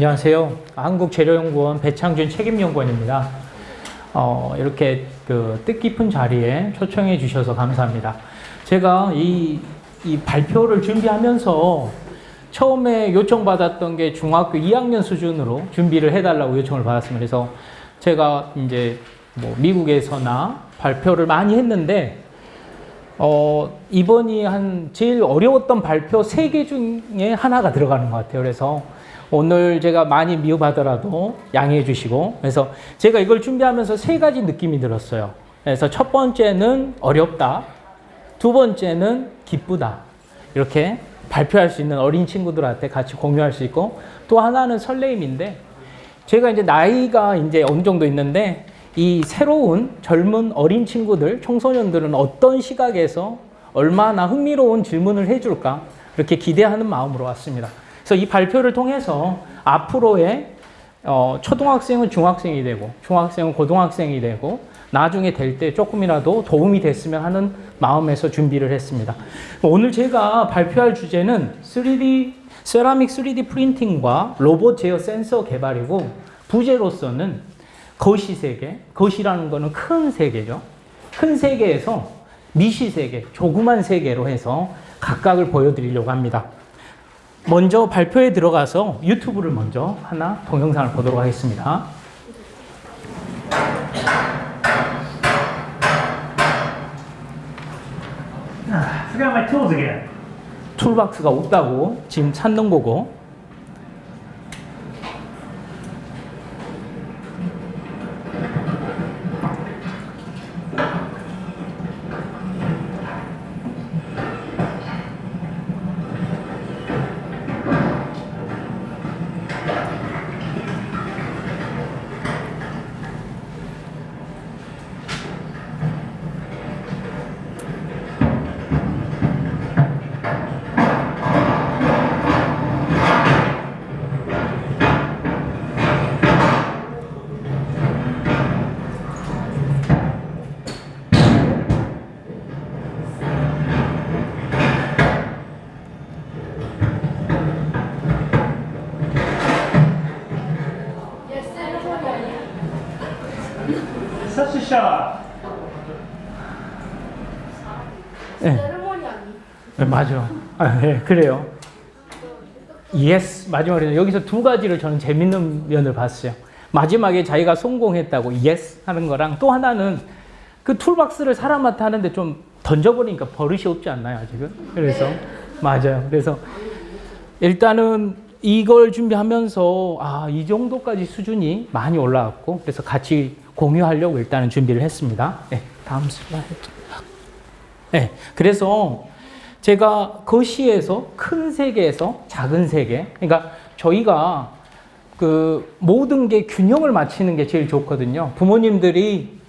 안녕하세요. 한국재료연구원 배창준 책임연구원입니다. 이렇게 뜻깊은 자리에 초청해 주셔서 감사합니다. 제가 이 발표를 준비하면서 처음에 요청받았던 게 중학교 2학년 수준으로 준비를 해달라고 요청을 받았습니다. 그래서 제가 이제 미국에서나 발표를 많이 했는데, 이번이 제일 어려웠던 발표 3개 중에 하나가 들어가는 것 같아요. 그래서 오늘 제가 많이 미흡하더라도 양해해 주시고, 그래서 제가 이걸 준비하면서 3가지 느낌이 들었어요. 그래서 첫 번째는 어렵다, 두 번째는 기쁘다. 이렇게 발표할 수 있는 어린 친구들한테 같이 공유할 수 있고, 또 하나는 설레임인데, 제가 이제 나이가 이제 어느 정도 있는데, 이 새로운 젊은 어린 친구들, 청소년들은 어떤 시각에서 얼마나 흥미로운 질문을 해줄까, 이렇게 기대하는 마음으로 왔습니다. 그래서 이 발표를 통해서 앞으로의 초등학생은 중학생이 되고, 중학생은 고등학생이 되고, 나중에 될 때 조금이라도 도움이 됐으면 하는 마음에서 준비를 했습니다. 오늘 제가 발표할 주제는 세라믹 3D 프린팅과 로봇 제어 센서 개발이고, 부제로서는 거시 세계, 거시라는 거는 큰 세계죠. 큰 세계에서 미시 세계, 조그만 세계로 해서 각각을 보여드리려고 합니다. 먼저 발표에 들어가서 유튜브를 먼저 하나 동영상을 보도록 하겠습니다. Forgot my tools again. 툴박스가 없다고 지금 찾는 거고, Such a shock. 네, 맞아. 네, 그래요. Yes, 마지막에 여기서 2가지를 저는 재밌는 면을 봤어요. 마지막에 자기가 성공했다고 yes 하는 거랑, 또 하나는 그 툴박스를 사람한테 하는데 좀 던져버리니까 버릇이 없지 않나요, 아직은? 그래서, 맞아요. 그래서 일단은 이걸 준비하면서, 이 정도까지 수준이 많이 올라왔고, 그래서 같이 공유하려고 일단은 준비를 했습니다. 네, 다음 슬라이드. 네, 그래서 제가 거시에서 큰 세계에서 작은 세계, 그러니까 저희가 모든 게 균형을 맞추는 게 제일 좋거든요. 부모님들이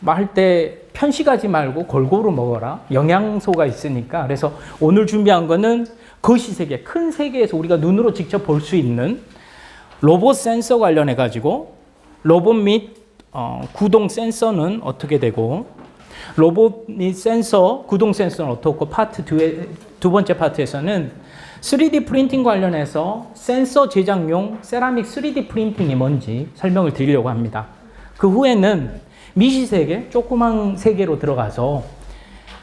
할 때 편식하지 말고 골고루 먹어라. 영양소가 있으니까. 그래서 오늘 준비한 거는 거시 세계, 큰 세계에서 우리가 눈으로 직접 볼 수 있는 로봇 센서 관련해 가지고, 로봇 및 구동 센서는 어떻게 되고, 로봇 및 센서, 구동 센서는 어떻고, 두 번째 파트에서는 3D 프린팅 관련해서 센서 제작용 세라믹 3D 프린팅이 뭔지 설명을 드리려고 합니다. 그 후에는 미시 세계, 조그만 세계로 들어가서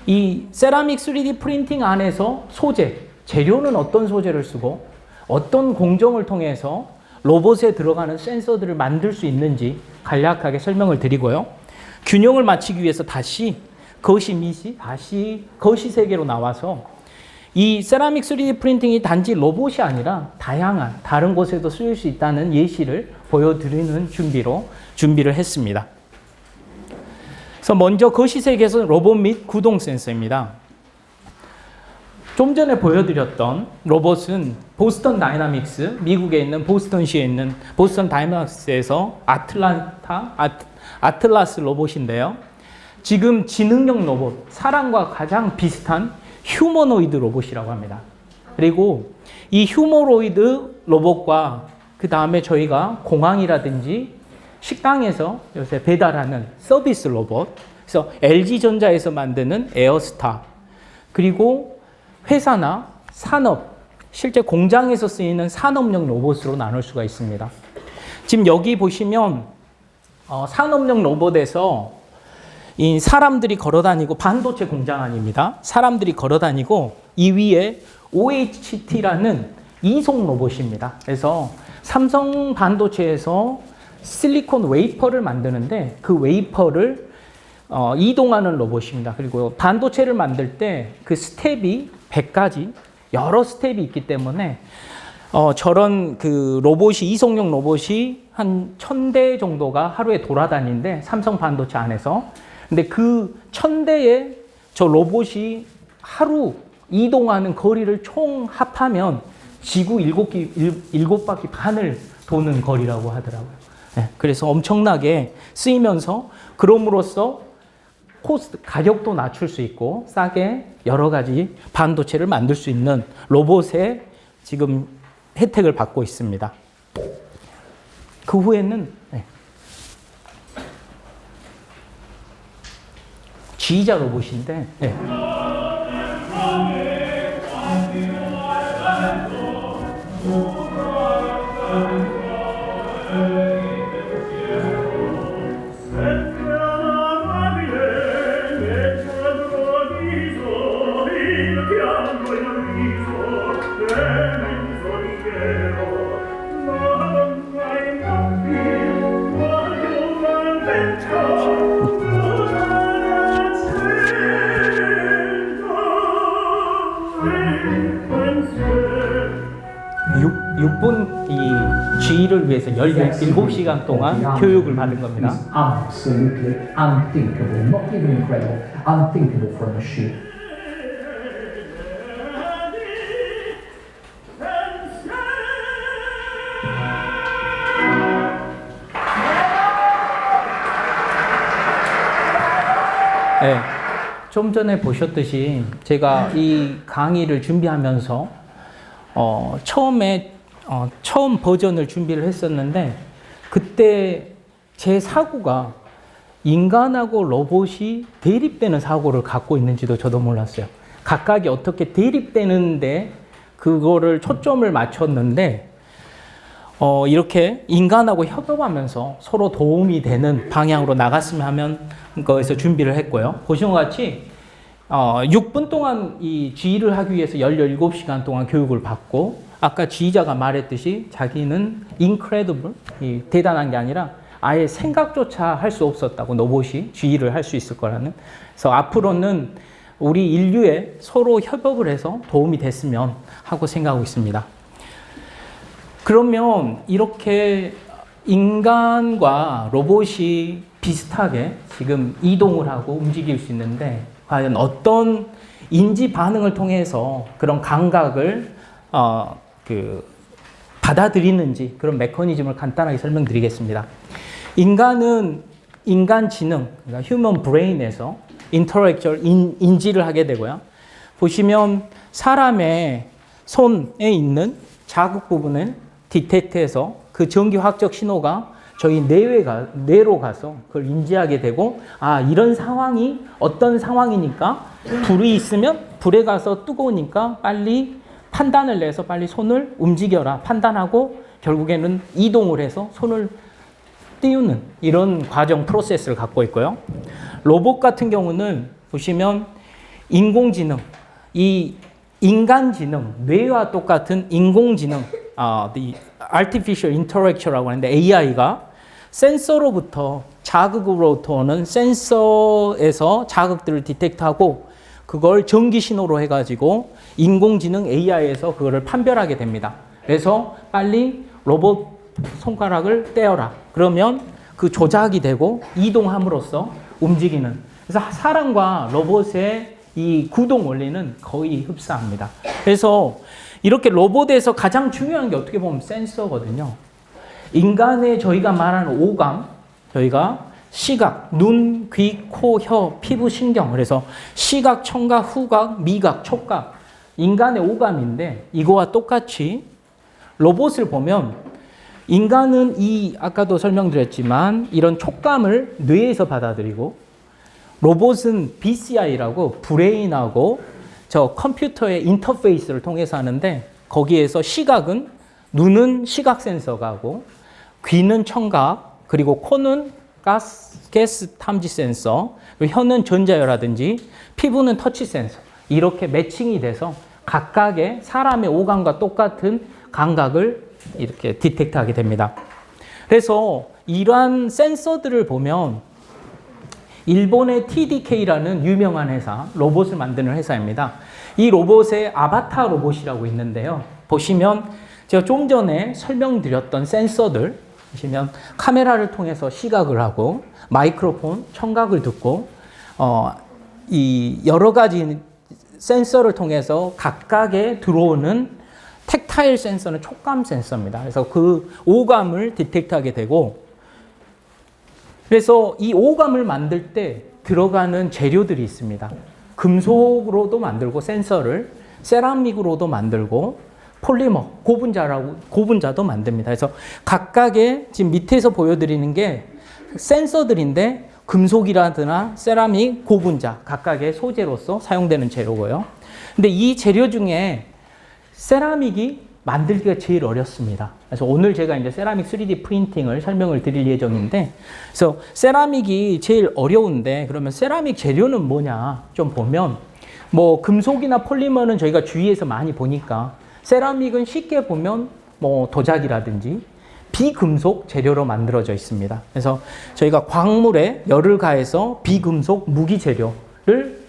이 세라믹 3D 프린팅 안에서 소재, 재료는 어떤 소재를 쓰고 어떤 공정을 통해서 로봇에 들어가는 센서들을 만들 수 있는지 간략하게 설명을 드리고요. 균형을 맞추기 위해서 다시 거시 미시, 다시 거시 세계로 나와서 이 세라믹 3D 프린팅이 단지 로봇이 아니라 다양한 다른 곳에도 쓰일 수 있다는 예시를 보여드리는 준비를 했습니다. 그래서 먼저 거시 세계에서 로봇 및 구동 센서입니다. 좀 전에 보여드렸던 로봇은 보스턴 다이나믹스, 미국에 있는 보스턴시에 있는 보스턴 다이나믹스에서 아틀라스 로봇인데요. 지금 지능형 로봇, 사람과 가장 비슷한 휴머노이드 로봇이라고 합니다. 그리고 이 휴머노이드 로봇과 그 다음에 저희가 공항이라든지 식당에서 요새 배달하는 서비스 로봇, 그래서 LG전자에서 만드는 에어스타, 그리고 회사나 산업, 실제 공장에서 쓰이는 산업용 로봇으로 나눌 수가 있습니다. 지금 여기 보시면 산업용 로봇에서 이 사람들이 걸어다니고 반도체 공장 아닙니다. 사람들이 걸어다니고 이 위에 OHT라는 이송 로봇입니다. 그래서 삼성 반도체에서 실리콘 웨이퍼를 만드는데 그 웨이퍼를 이동하는 로봇입니다. 그리고 반도체를 만들 때 그 스텝이 100가지 여러 스텝이 있기 때문에 저런 그 로봇이 이송용 로봇이 한 1000대 정도가 하루에 돌아다니는데 삼성 반도체 안에서 근데 그 1000대의 저 로봇이 하루 이동하는 거리를 총 합하면 지구 7바퀴 반을 도는 거리라고 하더라고요. 네, 그래서 엄청나게 쓰이면서 그럼으로써 코스트, 가격도 낮출 수 있고 싸게 여러 가지 반도체를 만들 수 있는 로봇에 지금 혜택을 받고 있습니다. 그 후에는 지휘자 로봇인데 육 분 이 지휘를 위해서 17시간 동안 교육을 받은 겁니다. Absolutely unthinkable, not even incredible, unthinkable for a machine. 네, 좀 전에 보셨듯이 제가 이 강의를 준비하면서 처음 버전을 준비를 했었는데 그때 제 사고가 인간하고 로봇이 대립되는 사고를 갖고 있는지도 저도 몰랐어요. 각각이 어떻게 대립되는데 그거를 초점을 맞췄는데 이렇게 인간하고 협업하면서 서로 도움이 되는 방향으로 나갔으면 하면 거에서 준비를 했고요. 보시는 것 같이 6분 동안 이 지휘를 하기 위해서 17시간 동안 교육을 받고 아까 지휘자가 말했듯이 자기는 incredible, 대단한 게 아니라 아예 생각조차 할 수 없었다고 로봇이 지휘를 할 수 있을 거라는. 그래서 앞으로는 우리 인류에 서로 협업을 해서 도움이 됐으면 하고 생각하고 있습니다. 그러면 이렇게 인간과 로봇이 비슷하게 지금 이동을 하고 움직일 수 있는데 과연 어떤 인지 반응을 통해서 그런 감각을 받아들이는지 그런 메커니즘을 간단하게 설명드리겠습니다. 인간은 인간 지능, 그러니까 휴먼 브레인에서 인터랙션, 인지를 하게 되고요. 보시면 사람의 손에 있는 자극 부분을 디텍트해서 그 전기화학적 신호가 저희 뇌로 가서 그걸 인지하게 되고 이런 상황이 어떤 상황이니까 불이 있으면 불에 가서 뜨거우니까 빨리 판단을 내서 빨리 손을 움직여라 판단하고 결국에는 이동을 해서 손을 띄우는 이런 과정 프로세스를 갖고 있고요. 로봇 같은 경우는 보시면 인공지능, 이 인간지능, 뇌와 똑같은 인공지능, the artificial intellectual라고 하는데 AI가 센서로부터 자극으로부터 오는 센서에서 자극들을 디텍트하고 그걸 전기 신호로 해가지고 인공지능 AI에서 그거를 판별하게 됩니다. 그래서 빨리 로봇 손가락을 떼어라. 그러면 그 조작이 되고 이동함으로써 움직이는. 그래서 사람과 로봇의 이 구동 원리는 거의 흡사합니다. 그래서 이렇게 로봇에서 가장 중요한 게 어떻게 보면 센서거든요. 인간의 저희가 말하는 오감, 저희가 시각, 눈, 귀, 코, 혀, 피부, 신경. 그래서 시각, 청각, 후각, 미각, 촉각. 인간의 오감인데 이거와 똑같이 로봇을 보면 인간은 아까도 설명드렸지만 이런 촉감을 뇌에서 받아들이고 로봇은 BCI라고 브레인하고 저 컴퓨터의 인터페이스를 통해서 하는데 거기에서 시각은 눈은 시각 센서가 하고 귀는 청각 그리고 코는 가스 탐지 센서 그리고 혀는 전자열라든지 피부는 터치 센서 이렇게 매칭이 돼서 각각의 사람의 오감과 똑같은 감각을 이렇게 디텍트하게 됩니다. 그래서 이러한 센서들을 보면 일본의 TDK라는 유명한 회사, 로봇을 만드는 회사입니다. 이 로봇에 아바타 로봇이라고 있는데요. 보시면 제가 좀 전에 설명드렸던 센서들, 보시면 카메라를 통해서 시각을 하고 마이크로폰, 청각을 듣고 이 여러 가지 센서를 통해서 각각의 들어오는 텍타일 센서는 촉감 센서입니다. 그래서 그 오감을 디텍트하게 되고 그래서 이 오감을 만들 때 들어가는 재료들이 있습니다. 금속으로도 만들고 센서를 세라믹으로도 만들고 폴리머, 고분자도 만듭니다. 그래서 각각의 지금 밑에서 보여드리는 게 센서들인데 금속이라거나 세라믹, 고분자 각각의 소재로서 사용되는 재료고요. 근데 이 재료 중에 세라믹이 만들기가 제일 어렵습니다. 그래서 오늘 제가 이제 세라믹 3D 프린팅을 설명을 드릴 예정인데, 그래서 세라믹이 제일 어려운데, 그러면 세라믹 재료는 뭐냐 좀 보면, 뭐 금속이나 폴리머는 저희가 주위에서 많이 보니까, 세라믹은 쉽게 보면 뭐 도자기라든지 비금속 재료로 만들어져 있습니다. 그래서 저희가 광물에 열을 가해서 비금속 무기 재료를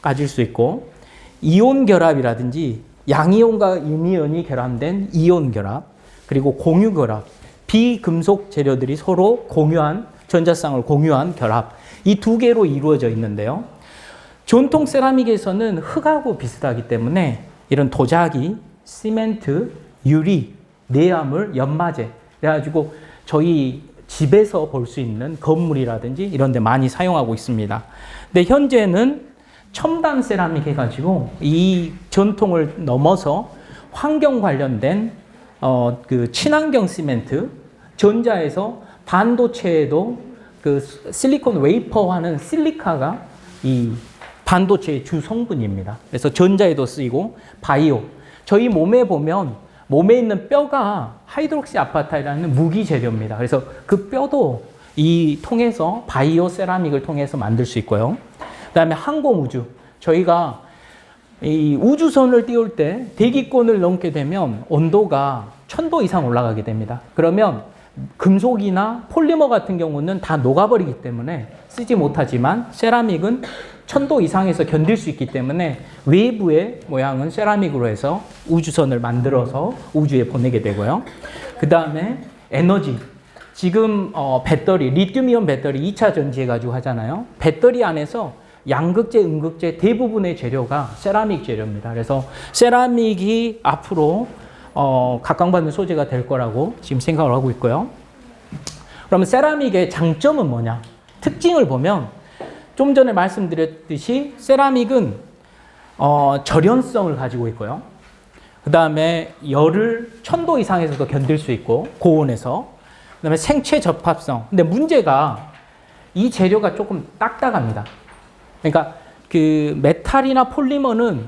가질 수 있고, 이온 결합이라든지 양이온과 음이온이 결합된 이온 결합, 그리고 공유 결합, 비금속 재료들이 서로 공유한, 전자쌍을 공유한 결합, 이 두 개로 이루어져 있는데요. 전통 세라믹에서는 흙하고 비슷하기 때문에 이런 도자기, 시멘트, 유리, 내화물, 연마제, 그래가지고 저희 집에서 볼 수 있는 건물이라든지 이런 데 많이 사용하고 있습니다. 근데 현재는 첨단 세라믹 해가지고 이 전통을 넘어서 환경 관련된 그 친환경 시멘트, 전자에서 반도체에도 그 실리콘 웨이퍼화는 실리카가 이 반도체의 주 성분입니다. 그래서 전자에도 쓰이고 바이오. 저희 몸에 보면 몸에 있는 뼈가 하이드록시 아파타이라는 무기 재료입니다. 그래서 그 뼈도 이 통해서 바이오 세라믹을 통해서 만들 수 있고요. 그다음에 항공우주. 저희가 이 우주선을 띄울 때 대기권을 넘게 되면 온도가 1000도 이상 올라가게 됩니다. 그러면 금속이나 폴리머 같은 경우는 다 녹아버리기 때문에 쓰지 못하지만 세라믹은 1000도 이상에서 견딜 수 있기 때문에 외부의 모양은 세라믹으로 해서 우주선을 만들어서 우주에 보내게 되고요. 그 다음에 에너지. 지금 배터리, 리튬이온 배터리 2차 전지해가지고 하잖아요. 배터리 안에서 양극재, 음극재 대부분의 재료가 세라믹 재료입니다. 그래서 세라믹이 앞으로 각광받는 소재가 될 거라고 지금 생각을 하고 있고요. 그러면 세라믹의 장점은 뭐냐? 특징을 보면 좀 전에 말씀드렸듯이 세라믹은 절연성을 가지고 있고요. 그 다음에 열을 1000도 이상에서도 견딜 수 있고 고온에서. 그 다음에 생체 접합성. 근데 문제가 이 재료가 조금 딱딱합니다. 그러니까 그 메탈이나 폴리머는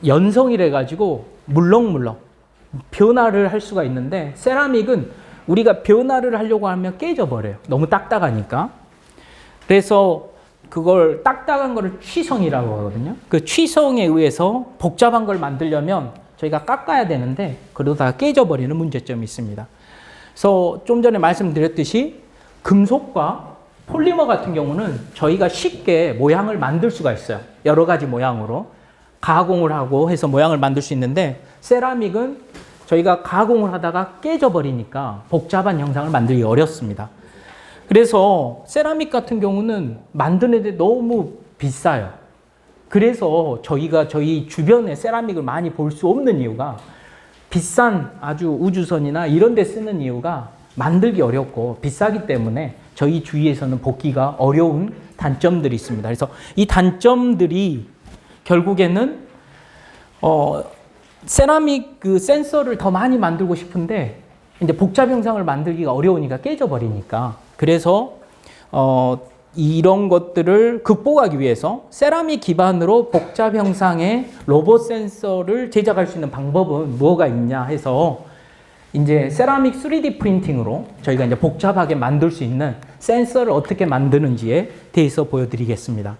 연성이래 가지고 물렁물렁 변화를 할 수가 있는데 세라믹은 우리가 변화를 하려고 하면 깨져버려요. 너무 딱딱하니까. 그래서 그걸 딱딱한 거를 취성이라고 하거든요. 그 취성에 의해서 복잡한 걸 만들려면 저희가 깎아야 되는데 그러다가 깨져버리는 문제점이 있습니다. 그래서 좀 전에 말씀드렸듯이 금속과 폴리머 같은 경우는 저희가 쉽게 모양을 만들 수가 있어요. 여러 가지 모양으로 가공을 하고 해서 모양을 만들 수 있는데 세라믹은 저희가 가공을 하다가 깨져버리니까 복잡한 형상을 만들기 어렵습니다. 그래서 세라믹 같은 경우는 만드는데 너무 비싸요. 그래서 저희가 저희 주변에 세라믹을 많이 볼 수 없는 이유가 비싼 아주 우주선이나 이런 데 쓰는 이유가 만들기 어렵고 비싸기 때문에 저희 주위에서는 복기가 어려운 단점들이 있습니다. 그래서 이 단점들이 결국에는 세라믹 그 센서를 더 많이 만들고 싶은데 이제 복잡 형상을 만들기가 어려우니까 깨져버리니까 그래서 이런 것들을 극복하기 위해서 세라믹 기반으로 복잡 형상의 로봇 센서를 제작할 수 있는 방법은 뭐가 있냐 해서 이제 세라믹 3D 프린팅으로 저희가 이제 복잡하게 만들 수 있는 센서를 어떻게 만드는지에 대해서 보여드리겠습니다.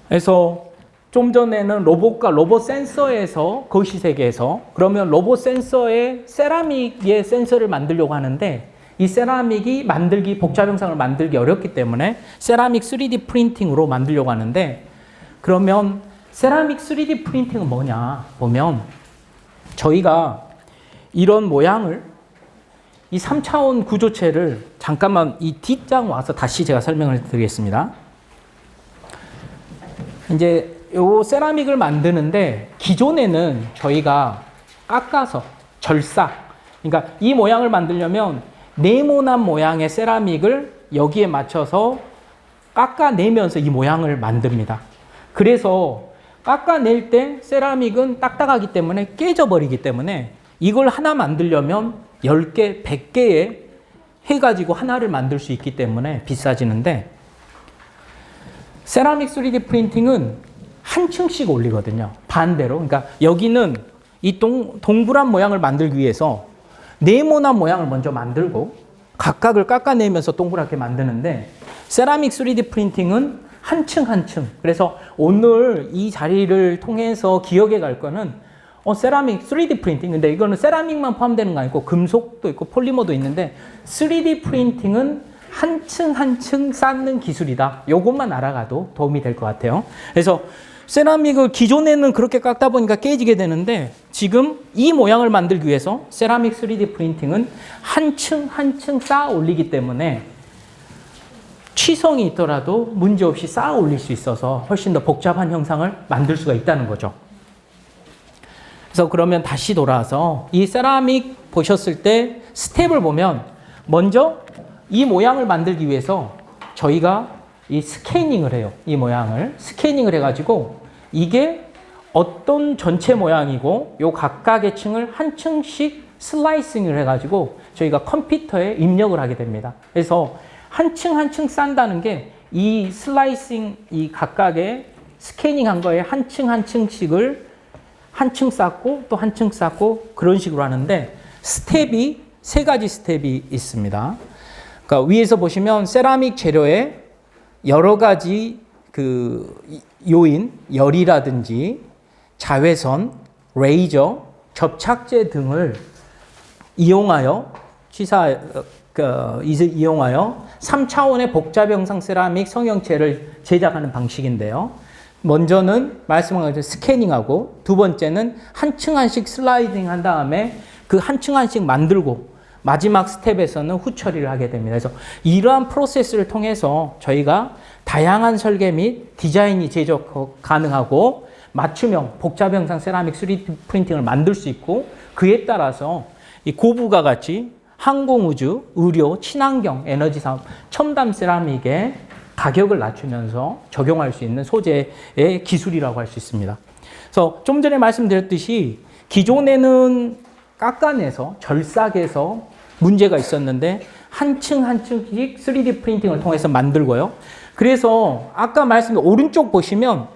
그래서 좀 전에는 로봇과 로봇 센서에서 거시세계에서 그러면 로봇 센서에 세라믹의 센서를 만들려고 하는데 이 세라믹이 복잡 형상을 만들기 어렵기 때문에 세라믹 3D 프린팅으로 만들려고 하는데 그러면 세라믹 3D 프린팅은 뭐냐 보면 저희가 이런 모양을 이 3차원 구조체를 잠깐만 이 뒷장 와서 다시 제가 설명을 드리겠습니다. 이제 요 세라믹을 만드는데 기존에는 저희가 깎아서 절삭 그러니까 이 모양을 만들려면 네모난 모양의 세라믹을 여기에 맞춰서 깎아내면서 이 모양을 만듭니다. 그래서 깎아낼 때 세라믹은 딱딱하기 때문에 깨져버리기 때문에 이걸 하나 만들려면 10개, 100개에 해가지고 하나를 만들 수 있기 때문에 비싸지는데 세라믹 3D 프린팅은 한 층씩 올리거든요. 반대로. 그러니까 여기는 이 동그란 모양을 만들기 위해서 네모난 모양을 먼저 만들고 각각을 깎아내면서 동그랗게 만드는데 세라믹 3D 프린팅은 한 층 한 층. 그래서 오늘 이 자리를 통해서 기억해 갈 거는 세라믹 3D 프린팅. 근데 이거는 세라믹만 포함되는 거 아니고 금속도 있고 폴리머도 있는데 3D 프린팅은 한 층 한 층 쌓는 기술이다. 요것만 알아가도 도움이 될 것 같아요. 그래서 세라믹을 기존에는 그렇게 깎다 보니까 깨지게 되는데 지금 이 모양을 만들기 위해서 세라믹 3D 프린팅은 한 층 한 층 쌓아 올리기 때문에 취성이 있더라도 문제없이 쌓아 올릴 수 있어서 훨씬 더 복잡한 형상을 만들 수가 있다는 거죠. 그래서 그러면 다시 돌아와서 이 세라믹 보셨을 때 스텝을 보면 먼저 이 모양을 만들기 위해서 저희가 이 스캐닝을 해요. 이 모양을 스캐닝을 해가지고 이게 어떤 전체 모양이고 요 각각의 층을 한 층씩 슬라이싱을 해가지고 저희가 컴퓨터에 입력을 하게 됩니다. 그래서 한 층 한 층 싼다는 게 이 슬라이싱 이 각각의 스캐닝한 거에 한 층 한 층씩을 한 층 쌓고 또 한 층 쌓고 그런 식으로 하는데 스텝이 세 가지 스텝이 있습니다. 그러니까 위에서 보시면 세라믹 재료에 여러 가지 그 요인, 열이라든지 자외선, 레이저, 접착제 등을 이용하여 이용하여 3차원의 복잡 형상 세라믹 성형체를 제작하는 방식인데요. 먼저는 말씀한 것처럼 스캐닝하고 두 번째는 한 층 한씩 슬라이딩 한 다음에 그 한 층 한씩 만들고 마지막 스텝에서는 후처리를 하게 됩니다. 그래서 이러한 프로세스를 통해서 저희가 다양한 설계 및 디자인이 제작 가능하고 맞춤형 복잡 형상 세라믹 3D 프린팅을 만들 수 있고 그에 따라서 이 고부가 가치 항공우주, 의료, 친환경, 에너지 사업, 첨단 세라믹의 가격을 낮추면서 적용할 수 있는 소재의 기술이라고 할 수 있습니다. 그래서 좀 전에 말씀드렸듯이 기존에는 깎아내서 절삭해서 문제가 있었는데 한 층 한 층씩 3D 프린팅을 통해서 만들고요. 그래서 아까 말씀드린 오른쪽 보시면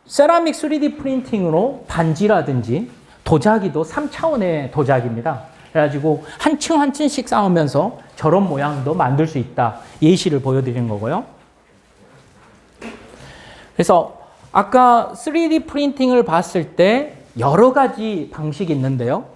세라믹 3D 프린팅으로 반지라든지 도자기도 3차원의 도자기입니다. 그래가지고 한 층 한 층씩 쌓으면서 저런 모양도 만들 수 있다. 예시를 보여드리는 거고요. 그래서 아까 3D 프린팅을 봤을 때 여러 가지 방식이 있는데요.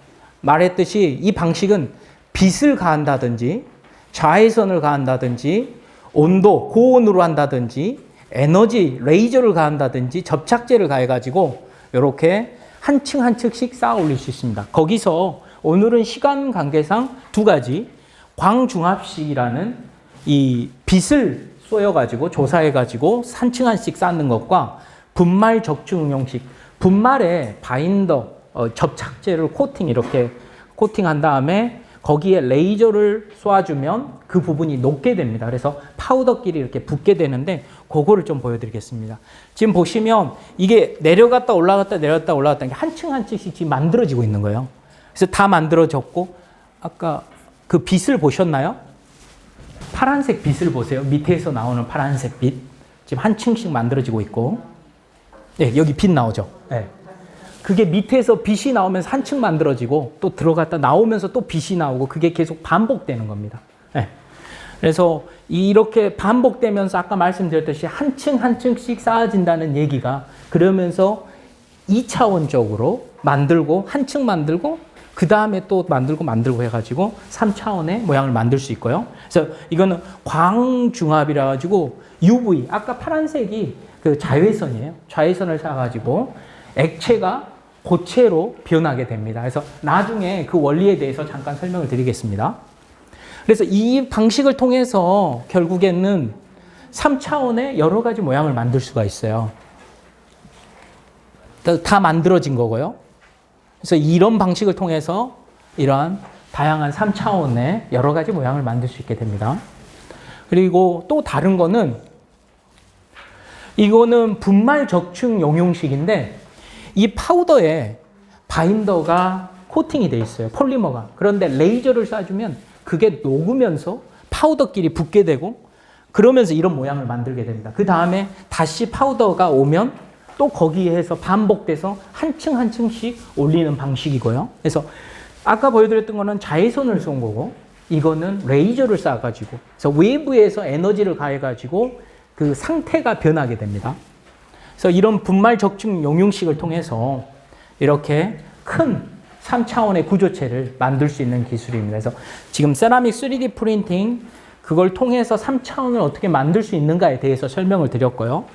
말했듯이 이 방식은 빛을 가한다든지 자외선을 가한다든지 온도, 고온으로 한다든지 에너지, 레이저를 가한다든지 접착제를 가해가지고 이렇게 한 층 한 층씩 쌓아 올릴 수 있습니다. 거기서 오늘은 시간 관계상 두 가지 광중압식이라는 이 빛을 쏘여가지고 조사해가지고 한 층 한씩 쌓는 것과 분말 적중 응용식, 분말에 바인더, 접착제를 이렇게 코팅한 다음에 거기에 레이저를 쏘아주면 그 부분이 녹게 됩니다. 그래서 파우더끼리 이렇게 붙게 되는데 그거를 좀 보여드리겠습니다. 지금 보시면 이게 내려갔다 올라갔다 내려갔다 올라갔다 한 층 한 층씩 지금 만들어지고 있는 거예요. 그래서 다 만들어졌고 아까 그 빛을 보셨나요? 파란색 빛을 보세요. 밑에서 나오는 파란색 빛. 지금 한 층씩 만들어지고 있고. 네, 여기 빛 나오죠. 네. 그게 밑에서 빛이 나오면서 한 층 만들어지고 또 들어갔다 나오면서 또 빛이 나오고 그게 계속 반복되는 겁니다. 네. 그래서 이렇게 반복되면서 아까 말씀드렸듯이 한 층 한 층씩 쌓아진다는 얘기가 그러면서 2차원적으로 만들고 한 층 만들고 그 다음에 또 만들고 해가지고 3차원의 모양을 만들 수 있고요. 그래서 이거는 광중압이라 가지고 UV 아까 파란색이 그 자외선이에요. 자외선을 쏴가지고 액체가 고체로 변하게 됩니다. 그래서 나중에 그 원리에 대해서 잠깐 설명을 드리겠습니다. 그래서 이 방식을 통해서 결국에는 3차원의 여러 가지 모양을 만들 수가 있어요. 다 만들어진 거고요. 그래서 이런 방식을 통해서 이러한 다양한 3차원의 여러 가지 모양을 만들 수 있게 됩니다. 그리고 또 다른 거는 이거는 분말 적층 용융식인데 이 파우더에 바인더가 코팅이 돼 있어요. 폴리머가. 그런데 레이저를 쏴주면 그게 녹으면서 파우더끼리 붙게 되고 그러면서 이런 모양을 만들게 됩니다. 그 다음에 다시 파우더가 오면 또 거기에서 반복돼서 한 층 한 층씩 올리는 방식이고요. 그래서 아까 보여드렸던 거는 자외선을 쏜 거고 이거는 레이저를 쏴가지고 그래서 외부에서 에너지를 가해가지고 그 상태가 변하게 됩니다. 그래서 이런 분말 적층 용융식을 통해서 이렇게 큰 3차원의 구조체를 만들 수 있는 기술입니다. 그래서 지금 세라믹 3D 프린팅 그걸 통해서 3차원을 어떻게 만들 수 있는가에 대해서 설명을 드렸고요.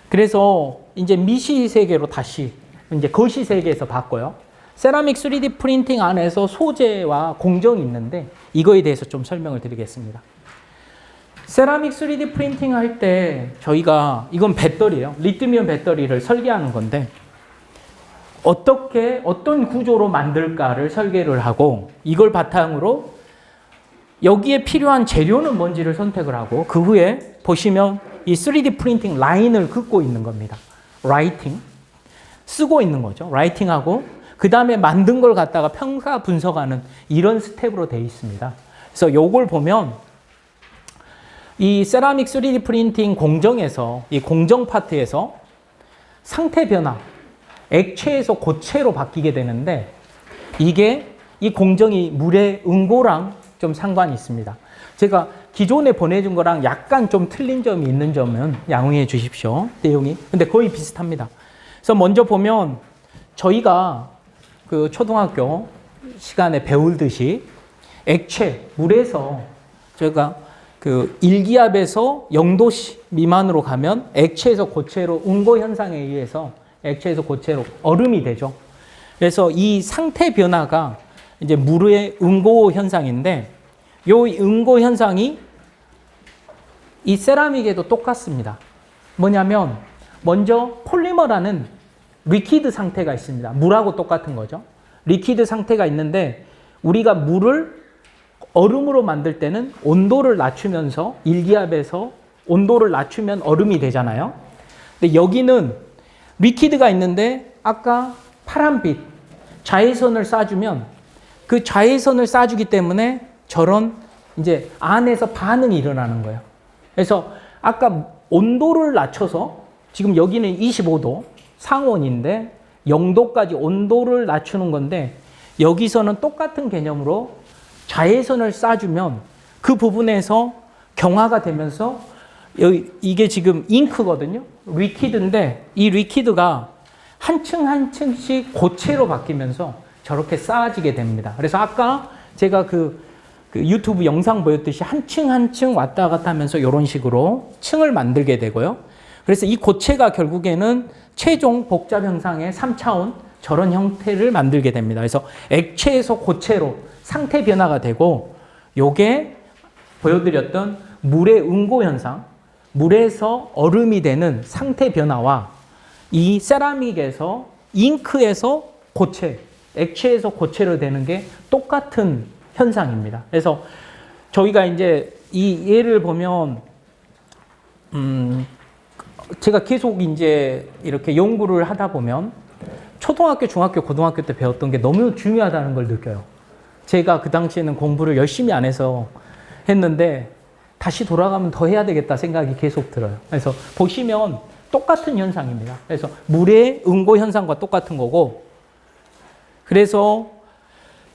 그래서 이제 미시 세계로 다시 이제 거시 세계에서 봤고요. 세라믹 3D 프린팅 안에서 소재와 공정이 있는데 이거에 대해서 좀 설명을 드리겠습니다. 세라믹 3D 프린팅 할 때 저희가 이건 배터리예요. 리튬이온 배터리를 설계하는 건데 어떤 구조로 만들까를 설계를 하고 이걸 바탕으로 여기에 필요한 재료는 뭔지를 선택을 하고 그 후에 보시면 이 3D 프린팅 라인을 긋고 있는 겁니다. 라이팅 쓰고 있는 거죠. 라이팅하고 그 다음에 만든 걸 갖다가 평가 분석하는 이런 스텝으로 되어 있습니다. 그래서 요걸 보면 이 세라믹 3D 프린팅 공정에서 이 공정 파트에서 상태 변화 액체에서 고체로 바뀌게 되는데 이게 이 공정이 물의 응고랑 좀 상관이 있습니다. 제가 기존에 보내준 거랑 약간 좀 틀린 점이 있는 점은 양해해 주십시오. 내용이. 근데 거의 비슷합니다. 그래서 먼저 보면 저희가 그 초등학교 시간에 배우듯이 액체, 물에서 제가 그 1기압에서 0도 미만으로 가면 액체에서 고체로 응고 현상에 의해서 액체에서 고체로 얼음이 되죠. 그래서 이 상태 변화가 이제 물의 응고 현상인데 이 응고 현상이 이 세라믹에도 똑같습니다. 뭐냐면 먼저 폴리머라는 리퀴드 상태가 있습니다. 물하고 똑같은 거죠. 리퀴드 상태가 있는데 우리가 물을 얼음으로 만들 때는 온도를 낮추면서 1기압에서 온도를 낮추면 얼음이 되잖아요. 근데 여기는 리퀴드가 있는데 아까 파란빛 자외선을 쏴주면 그 자외선을 쏴주기 때문에 저런 이제 안에서 반응이 일어나는 거예요. 그래서 아까 온도를 낮춰서 지금 여기는 25도 상온인데 0도까지 온도를 낮추는 건데 여기서는 똑같은 개념으로 자외선을 쏴주면 그 부분에서 경화가 되면서 여기 이게 지금 잉크거든요. 리퀴드인데 이 리퀴드가 한 층 한 층씩 고체로 바뀌면서 저렇게 쌓아지게 됩니다. 그래서 아까 제가 그 유튜브 영상 보였듯이 한 층 한 층 왔다 갔다 하면서 이런 식으로 층을 만들게 되고요. 그래서 이 고체가 결국에는 최종 복잡 형상의 3차원 저런 형태를 만들게 됩니다. 그래서 액체에서 고체로 상태 변화가 되고 요게 보여드렸던 물의 응고 현상, 물에서 얼음이 되는 상태 변화와 이 세라믹에서 잉크에서 고체, 액체에서 고체로 되는 게 똑같은 현상입니다. 그래서 저희가 이제 이 예를 보면 제가 계속 이제 이렇게 연구를 하다 보면 초등학교, 중학교, 고등학교 때 배웠던 게 너무 중요하다는 걸 느껴요. 제가 그 당시에는 공부를 열심히 안 해서 했는데 다시 돌아가면 더 해야 되겠다 생각이 계속 들어요. 그래서 보시면 똑같은 현상입니다. 그래서 물의 응고 현상과 똑같은 거고, 그래서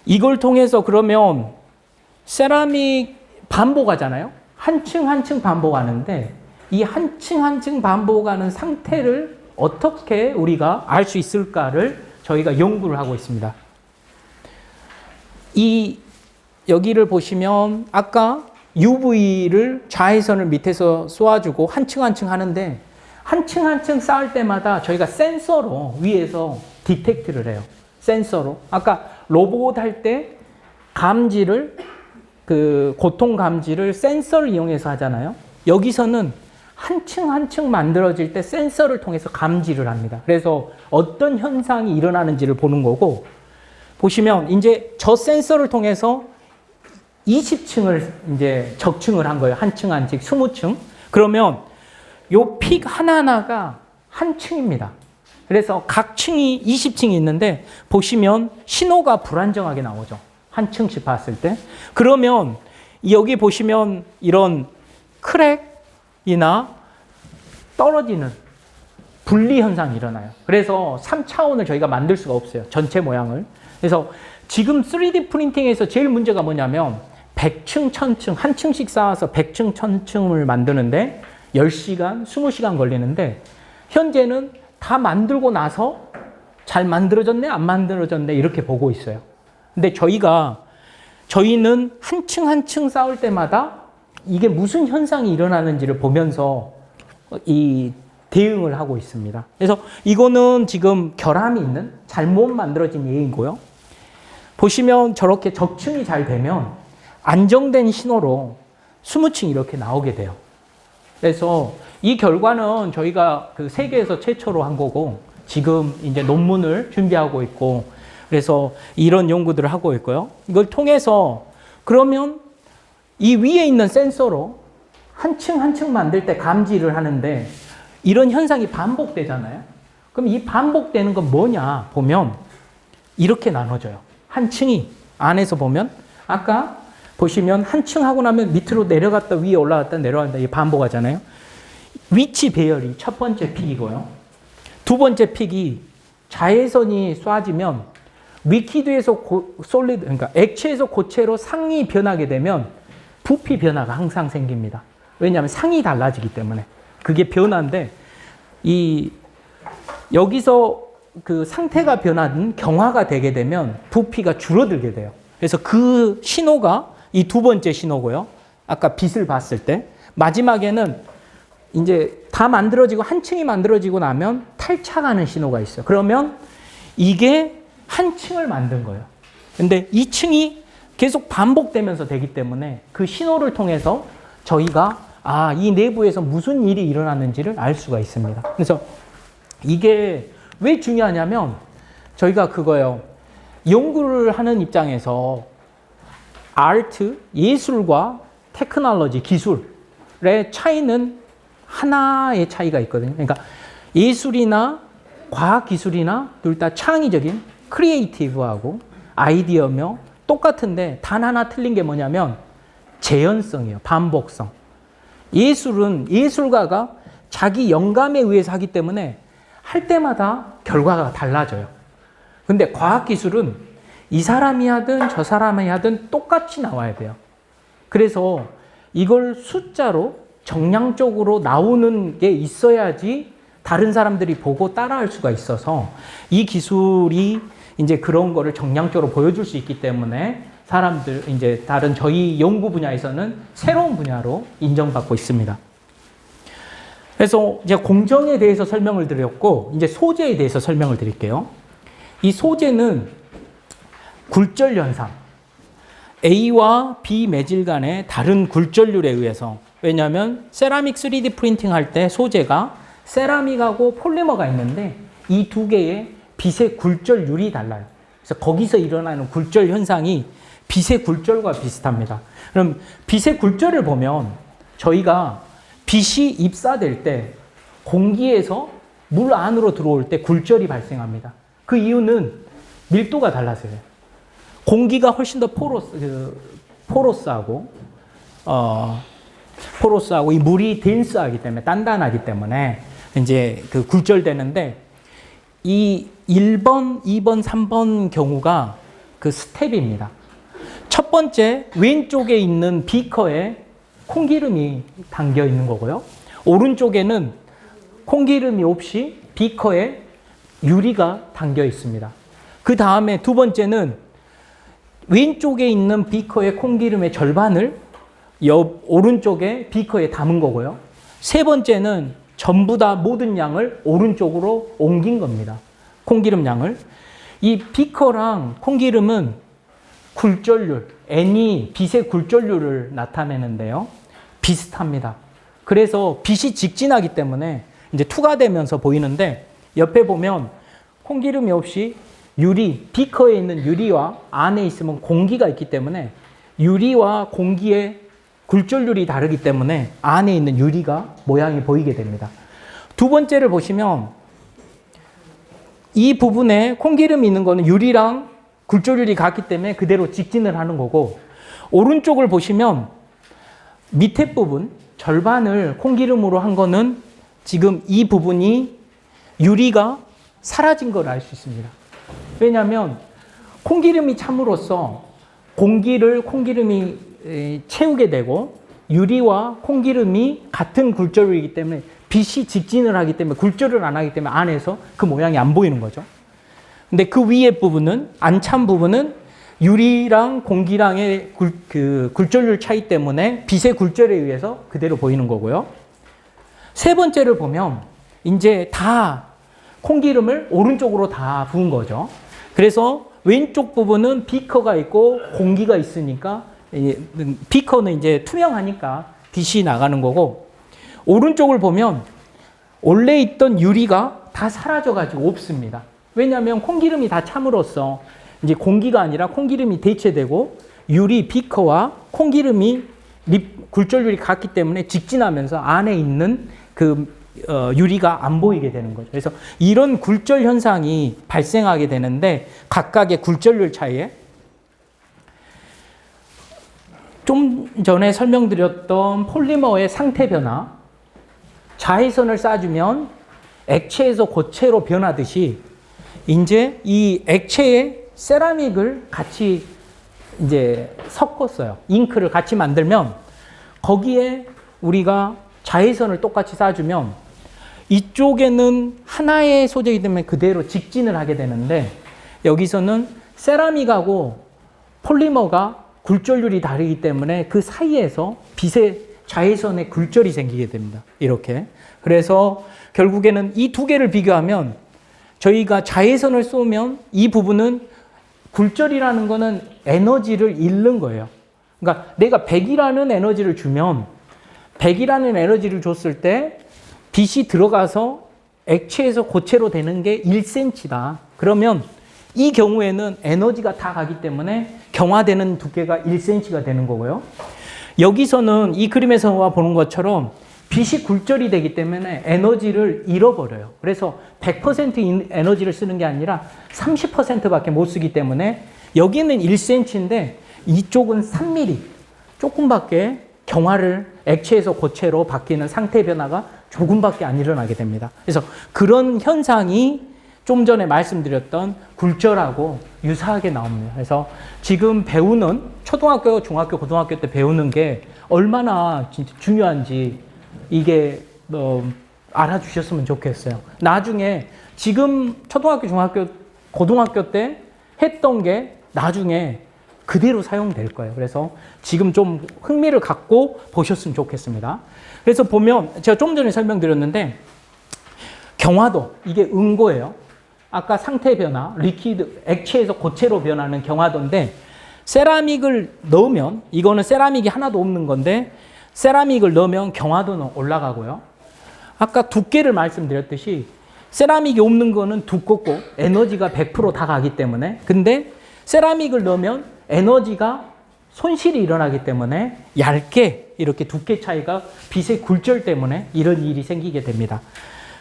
이걸 통해서 그러면 세라믹 반복하잖아요. 한 층 한 층 반복하는데 이 한 층 한 층 반복하는 상태를 어떻게 우리가 알 수 있을까를 저희가 연구를 하고 있습니다. 이 여기를 보시면 아까 UV를 자외선을 밑에서 쏘아주고 한 층 한 층 하는데 한 층 한 층 쌓을 때마다 저희가 센서로 위에서 디텍트를 해요. 센서로. 아까 로봇 할 때 감지를 그 고통 감지를 센서를 이용해서 하잖아요. 여기서는 한 층 한 층 만들어질 때 센서를 통해서 감지를 합니다. 그래서 어떤 현상이 일어나는지를 보는 거고, 보시면 이제 저 센서를 통해서 20층을 이제 적층을 한 거예요. 한 층 한 층, 20층. 그러면 요 픽 하나하나가 한 층입니다. 그래서 각 층이 20층이 있는데 보시면 신호가 불안정하게 나오죠. 한 층씩 봤을 때. 그러면 여기 보시면 이런 크랙이나 떨어지는 분리 현상이 일어나요. 그래서 3차원을 저희가 만들 수가 없어요. 전체 모양을. 그래서 지금 3D 프린팅에서 제일 문제가 뭐냐면 100층, 1000층, 한 층씩 쌓아서 100층, 1000층을 만드는데 10시간, 20시간 걸리는데 현재는 다 만들고 나서 잘 만들어졌네, 안 만들어졌네 이렇게 보고 있어요. 근데 저희는 한 층 한 층 쌓을 때마다 이게 무슨 현상이 일어나는지를 보면서 이 대응을 하고 있습니다. 그래서 이거는 지금 결함이 있는 잘못 만들어진 예이고요. 보시면 저렇게 적층이 잘 되면 안정된 신호로 20층 이렇게 나오게 돼요. 그래서 이 결과는 저희가 그 세계에서 최초로 한 거고 지금 이제 논문을 준비하고 있고 그래서 이런 연구들을 하고 있고요. 이걸 통해서 그러면 이 위에 있는 센서로 한 층 한 층 만들 때 감지를 하는데 이런 현상이 반복되잖아요. 그럼 이 반복되는 건 뭐냐 보면 이렇게 나눠져요. 한 층이 안에서 보면 아까 보시면 한 층 하고 나면 밑으로 내려갔다 위에 올라갔다 내려간다 이게 반복하잖아요. 위치 배열이 첫 번째 픽이고요. 두 번째 픽이 자외선이 쏴지면 리퀴드에서 솔리드 그러니까 액체에서 고체로 상이 변하게 되면 부피 변화가 항상 생깁니다. 왜냐하면 상이 달라지기 때문에 그게 변화인데 이 여기서 그 상태가 변화된 경화가 되게 되면 부피가 줄어들게 돼요. 그래서 그 신호가 이 두 번째 신호고요. 아까 빛을 봤을 때 마지막에는 이제 다 만들어지고 한 층이 만들어지고 나면 탈착하는 신호가 있어요. 그러면 이게 한 층을 만든 거예요. 근데 이 층이 계속 반복되면서 되기 때문에 그 신호를 통해서 저희가 이 내부에서 무슨 일이 일어났는지를 알 수가 있습니다. 그래서 이게 왜 중요하냐면 저희가 그거예요. 연구를 하는 입장에서 아트, 예술과 테크놀로지, 기술의 차이는 하나의 차이가 있거든요. 그러니까 예술이나 과학기술이나 둘 다 창의적인 크리에이티브하고 아이디어며 똑같은데 단 하나 틀린 게 뭐냐면 재현성이에요. 반복성. 예술은 예술가가 자기 영감에 의해서 하기 때문에 할 때마다 결과가 달라져요. 근데 과학기술은 이 사람이 하든 저 사람이 하든 똑같이 나와야 돼요. 그래서 이걸 숫자로 정량적으로 나오는 게 있어야지 다른 사람들이 보고 따라할 수가 있어서 이 기술이 이제 그런 거를 정량적으로 보여줄 수 있기 때문에 사람들, 이제 다른 저희 연구 분야에서는 새로운 분야로 인정받고 있습니다. 그래서 이제 공정에 대해서 설명을 드렸고, 이제 소재에 대해서 설명을 드릴게요. 이 소재는 굴절 현상, A와 B 매질 간의 다른 굴절률에 의해서, 왜냐하면 세라믹 3D 프린팅 할 때 소재가 세라믹하고 폴리머가 있는데 이 두 개의 빛의 굴절률이 달라요. 그래서 거기서 일어나는 굴절 현상이 빛의 굴절과 비슷합니다. 그럼 빛의 굴절을 보면 저희가 빛이 입사될 때 공기에서 물 안으로 들어올 때 굴절이 발생합니다. 그 이유는 밀도가 달라서요. 공기가 훨씬 더 포로스하고 포로스하고 이 물이 덴스하기 때문에 단단하기 때문에 이제 그 굴절되는데 이 1번, 2번, 3번 경우가 그 스텝입니다. 첫 번째 왼쪽에 있는 비커에 콩기름이 담겨 있는 거고요. 오른쪽에는 콩기름이 없이 비커에 유리가 담겨 있습니다. 그 다음에 두 번째는 왼쪽에 있는 비커의 콩기름의 절반을 오른쪽에 비커에 담은 거고요. 세 번째는 전부 다 모든 양을 오른쪽으로 옮긴 겁니다. 콩기름 양을. 이 비커랑 콩기름은 굴절률, N이 빛의 굴절률을 나타내는데요. 비슷합니다. 그래서 빛이 직진하기 때문에 이제 투과되면서 보이는데 옆에 보면 콩기름이 없이 유리, 비커에 있는 유리와 안에 있으면 공기가 있기 때문에 유리와 공기의 굴절률이 다르기 때문에 안에 있는 유리가 모양이 보이게 됩니다. 두 번째를 보시면 이 부분에 콩기름이 있는 거는 유리랑 굴절률이 같기 때문에 그대로 직진을 하는 거고 오른쪽을 보시면 밑에 부분 절반을 콩기름으로 한 거는 지금 이 부분이 유리가 사라진 걸 알 수 있습니다. 왜냐하면 콩기름이 참으로써 공기를 콩기름이 채우게 되고 유리와 콩기름이 같은 굴절이기 때문에 빛이 직진을 하기 때문에 굴절을 안 하기 때문에 안에서 그 모양이 안 보이는 거죠. 근데 그 위에 부분은 안 찬 부분은 유리랑 공기랑의 굴절률 차이 때문에 빛의 굴절에 의해서 그대로 보이는 거고요. 세 번째를 보면 이제 다 콩기름을 오른쪽으로 다 부은 거죠. 그래서 왼쪽 부분은 비커가 있고 공기가 있으니까 비커는 이제 투명하니까 빛이 나가는 거고 오른쪽을 보면 원래 있던 유리가 다 사라져가지고 없습니다. 왜냐하면 콩기름이 다 참으로써 이제 공기가 아니라 콩기름이 대체되고 유리, 비커와 콩기름이 굴절률이 같기 때문에 직진하면서 안에 있는 유리가 안 보이게 되는 거죠. 그래서 이런 굴절 현상이 발생하게 되는데 각각의 굴절률 차이에 좀 전에 설명드렸던 폴리머의 상태 변화, 자외선을 쏴주면 액체에서 고체로 변하듯이 이제 이 액체에 세라믹을 같이 이제 섞었어요. 잉크를 같이 만들면 거기에 우리가 자외선을 똑같이 쏴주면 이쪽에는 하나의 소재이기 때문에 그대로 직진을 하게 되는데 여기서는 세라믹하고 폴리머가 굴절률이 다르기 때문에 그 사이에서 빛의 자외선의 굴절이 생기게 됩니다. 이렇게. 그래서 결국에는 이 두 개를 비교하면 저희가 자외선을 쏘면 이 부분은 굴절이라는 거는 에너지를 잃는 거예요. 그러니까 내가 100이라는 에너지를 주면 100이라는 에너지를 줬을 때 빛이 들어가서 액체에서 고체로 되는 게 1cm다. 그러면 이 경우에는 에너지가 다 가기 때문에 경화되는 두께가 1cm가 되는 거고요. 여기서는 이 그림에서 보는 것처럼 빛이 굴절이 되기 때문에 에너지를 잃어버려요. 그래서 100% 에너지를 쓰는 게 아니라 30%밖에 못 쓰기 때문에 여기는 1cm인데 이쪽은 3mm 조금밖에 경화를 액체에서 고체로 바뀌는 상태 변화가 조금밖에 안 일어나게 됩니다. 그래서 그런 현상이 좀 전에 말씀드렸던 굴절하고 유사하게 나옵니다. 그래서 지금 배우는 초등학교, 중학교, 고등학교 때 배우는 게 얼마나 진짜 중요한지 이게 알아주셨으면 좋겠어요. 나중에 지금 초등학교, 중학교, 고등학교 때 했던 게 나중에 그대로 사용될 거예요. 그래서 지금 좀 흥미를 갖고 보셨으면 좋겠습니다. 그래서 보면 제가 좀 전에 설명드렸는데 경화도 이게 응고예요. 아까 상태 변화, 리퀴드, 액체에서 고체로 변하는 경화도인데 세라믹을 넣으면 이거는 세라믹이 하나도 없는 건데 세라믹을 넣으면 경화도는 올라가고요. 아까 두께를 말씀드렸듯이 세라믹이 없는 거는 두껍고 에너지가 100% 다 가기 때문에 근데 세라믹을 넣으면 에너지가 손실이 일어나기 때문에 얇게 이렇게 두께 차이가 빛의 굴절 때문에 이런 일이 생기게 됩니다.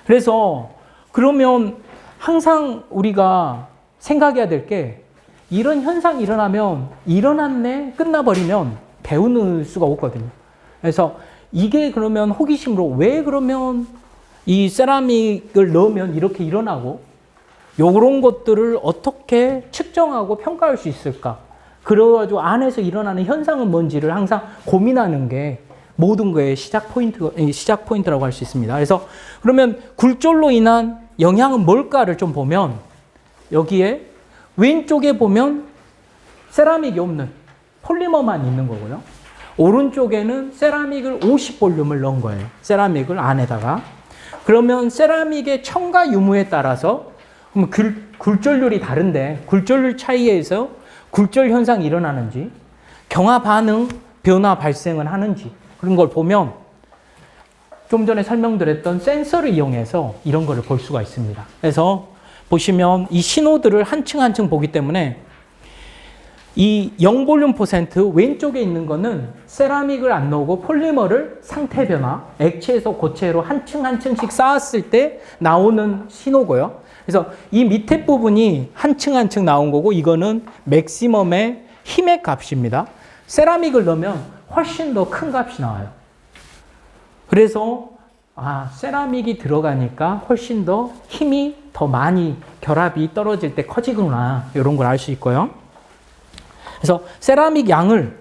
그래서 그러면 항상 우리가 생각해야 될 게 이런 현상이 일어나면 일어났네 끝나버리면 배우는 수가 없거든요. 그래서 이게 그러면 호기심으로 왜 그러면 이 세라믹을 넣으면 이렇게 일어나고 요런 것들을 어떻게 측정하고 평가할 수 있을까? 그래가지고 안에서 일어나는 현상은 뭔지를 항상 고민하는 게 모든 거의 시작 포인트라고 할 수 있습니다. 그래서 그러면 굴절로 인한 영향은 뭘까를 좀 보면 여기에 왼쪽에 보면 세라믹이 없는 폴리머만 있는 거고요. 오른쪽에는 세라믹을 50볼륨을 넣은 거예요. 세라믹을 안에다가. 그러면 세라믹의 첨가 유무에 따라서 그럼 굴절률이 다른데 굴절률 차이에서 굴절 현상이 일어나는지 경화 반응 변화 발생은 하는지 그런 걸 보면 좀 전에 설명드렸던 센서를 이용해서 이런 거를 볼 수가 있습니다. 그래서 보시면 이 신호들을 한층 한층 보기 때문에 이 0볼륨 퍼센트 왼쪽에 있는 거는 세라믹을 안 넣고 폴리머를 상태 변화, 액체에서 고체로 한층 한층씩 쌓았을 때 나오는 신호고요. 그래서 이 밑에 부분이 한층 한층 나온 거고 이거는 맥시멈의 힘의 값입니다. 세라믹을 넣으면 훨씬 더 큰 값이 나와요. 그래서 세라믹이 들어가니까 훨씬 더 힘이 더 많이 결합이 떨어질 때 커지구나 이런 걸 알 수 있고요. 그래서 세라믹 양을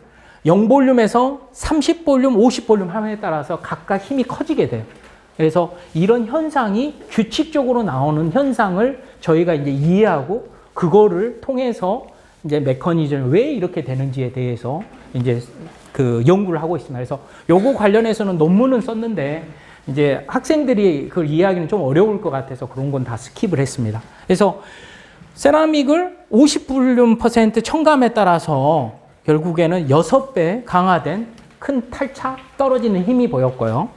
0볼륨에서 30볼륨, 50볼륨 함에 따라서 각각 힘이 커지게 돼요. 그래서 이런 현상이 규칙적으로 나오는 현상을 저희가 이제 이해하고 그거를 통해서 이제 메커니즘을 왜 이렇게 되는지에 대해서 이제 그 연구를 하고 있습니다. 그래서 요거 관련해서는 논문은 썼는데 이제 학생들이 그걸 이해하기는 좀 어려울 것 같아서 그런 건 다 스킵을 했습니다. 그래서 세라믹을 50볼륨 퍼센트 첨가함에 따라서 결국에는 6배 강화된 큰 탈착 떨어지는 힘이 보였고요.